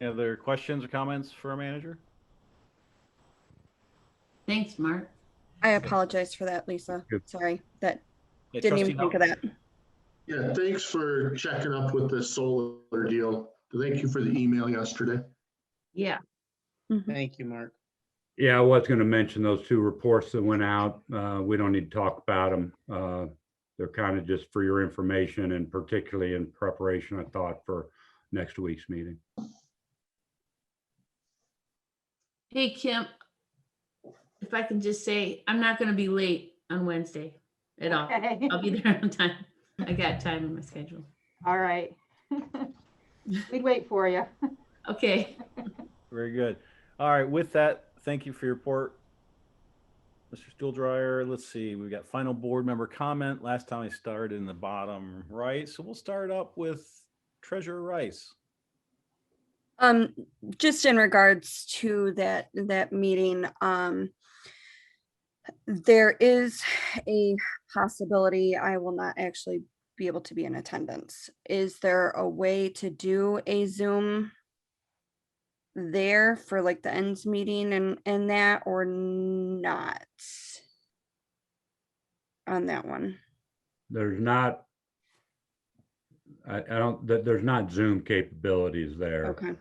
Any other questions or comments for our manager? Thanks, Mark. I apologize for that, Lisa. Good. Sorry, that Yeah, didn't Trustee even think of Hull? that. Yeah, thanks for checking up with the solar deal. Thank you for the email yesterday. Yeah. Thank you, Mark. Yeah, I was going to mention those two reports that went out. We don't need to talk about them. They're kind of just for your information, and particularly in preparation, I thought, for next week's meeting. Hey, Kim, if I can just say, I'm not gonna be late on Wednesday at all. Okay. I'll be there on time. I got time in my schedule. All right. We'd wait for you. Okay. Very good. All right, with that, thank you for your report, Mr. Stuhldreher. Let's see, we've got final board member comment. Last time I started in the bottom right, so we'll start up with Treasurer Rice. Just in regards to that meeting, there is a possibility I will not actually be able to be in attendance. Is there a way to do a Zoom there for like the ends meeting and that, or not on that one? There's not, there's not Zoom capabilities there. Okay.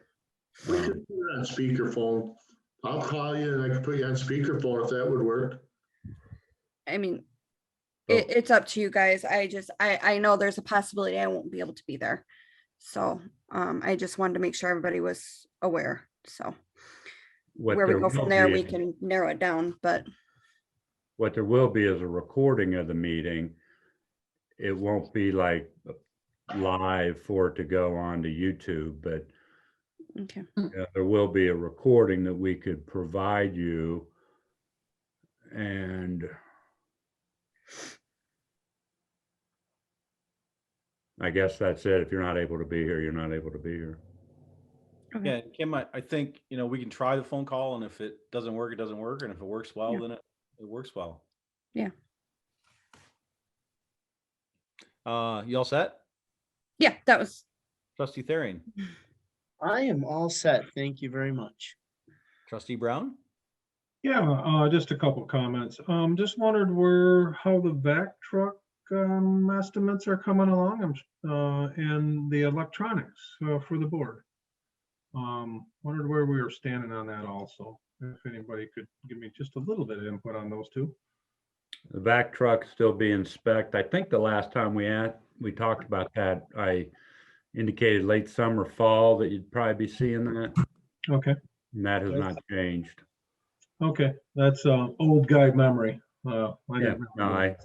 We could put it on speakerphone. I'll call you and I can put you on speakerphone if that would work. I mean, Oh. it's up to you guys. I know there's a possibility I won't be able to be there. So I just wanted to make sure everybody was aware. So What where we there go will from there, be- we can narrow it down, but What there will be is a recording of the meeting. It won't be like live for it to go on to YouTube, but okay. there will be a recording that we could provide you. And I guess that's it. If you're not able to be here, you're not able to be here. Okay. Yeah, Kim, I think, we can try the phone call, and if it doesn't work, it doesn't work. And if it works well, Yeah. then it works well. You all set? Yeah, that was, Trustee Therian, I am all set. Thank you very much. Trustee Brown? Yeah, just a couple comments. Just wondered how the vac truck estimates are coming along, and the electronics for the board. Wondered where we were standing on that also. If anybody could give me just a little bit of input on those two. The vac truck's still being spec'd. I think the last time we talked about that, I indicated late summer, fall, that you'd probably be seeing that, Okay, and that has not changed. okay, that's old guy memory. I Yeah, didn't no,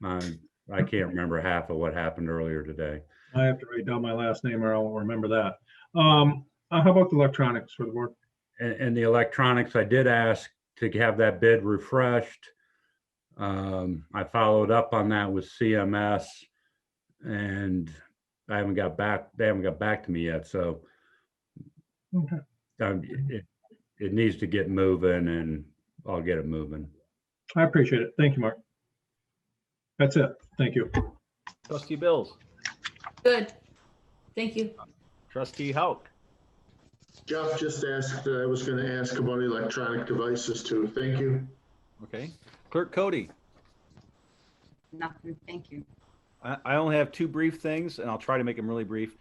remember. I can't remember half of what happened earlier today. I have to write down my last name or I won't remember that. How about the electronics for the board? And the electronics, I did ask to have that bid refreshed. I followed up on that with CMS, and they haven't got back to me yet, so Okay. it needs to get moving, and I'll get it moving. I appreciate it. Thank you, Mark. That's it. Thank you. Trustee Bills? Good. Thank you. Trustee Hauk? Jeff just asked, I was gonna ask about electronic devices too. Thank you. Okay. Clerk Cody? Nothing, thank you. I only have two brief things, and I'll try to make them really brief.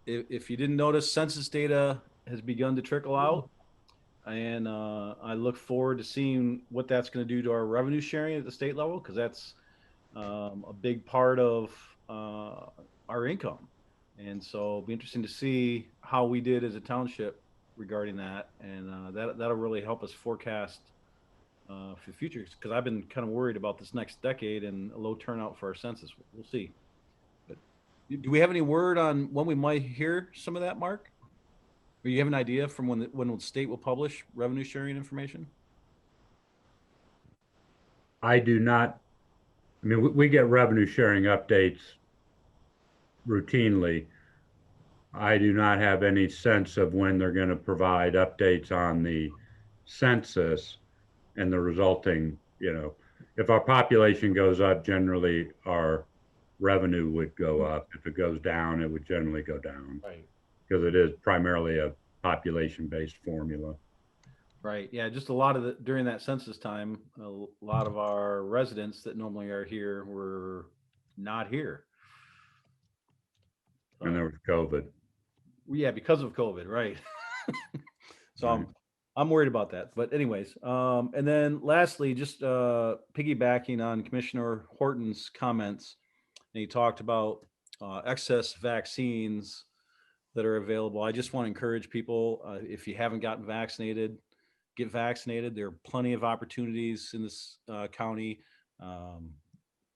If you didn't notice, census data has begun to trickle out, and I look forward to seeing what that's going to do to our revenue sharing at the state level, because that's a big part of our income. And so it'll be interesting to see how we did as a township regarding that, and that'll really help us forecast for the future, because I've been kind of worried about this next decade and a low turnout for our census. We'll see. But do we have any word on when we might hear some of that, Mark? Or you have an idea from when the state will publish revenue sharing information? I do not. I mean, we get revenue sharing updates routinely. I do not have any sense of when they're going to provide updates on the census and the resulting, if our population goes up, generally our revenue would go up. If it goes down, it would generally go down. Right. Because it is primarily a population-based formula. Right. Yeah. Just a lot of during that census time, a lot of our residents that normally are here were not here. And there was COVID. Yeah, because of COVID, right? So I'm worried about that. But anyways, and then lastly, just piggybacking on Commissioner Horton's comments, and he talked about excess vaccines that are available. I just want to encourage people, if you haven't gotten vaccinated, get vaccinated. There are plenty of opportunities in this county.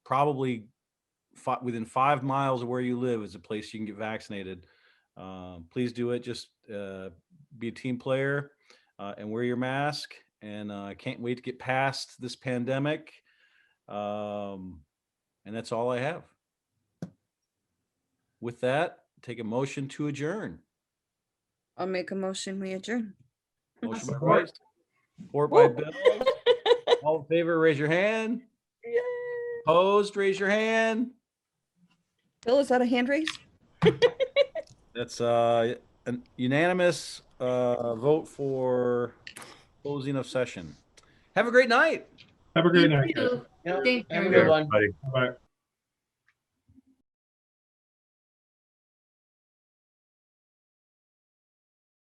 Probably within 5 miles of where you live is a place you can get vaccinated. Please do it. Just be a team player and wear your mask. And I can't wait to get past this pandemic. And that's all I have. With that, take a motion to adjourn. I'll make a motion, we adjourn. Motion by Bryce, support by Bill. All in favor, raise your hand. Yay. Opposed, raise your hand. Bill, is that a hand raise? That's an unanimous vote for closing of session. Have a great night. Have a great night. You too. Yeah, Thank have a you. good one. Everybody. Bye.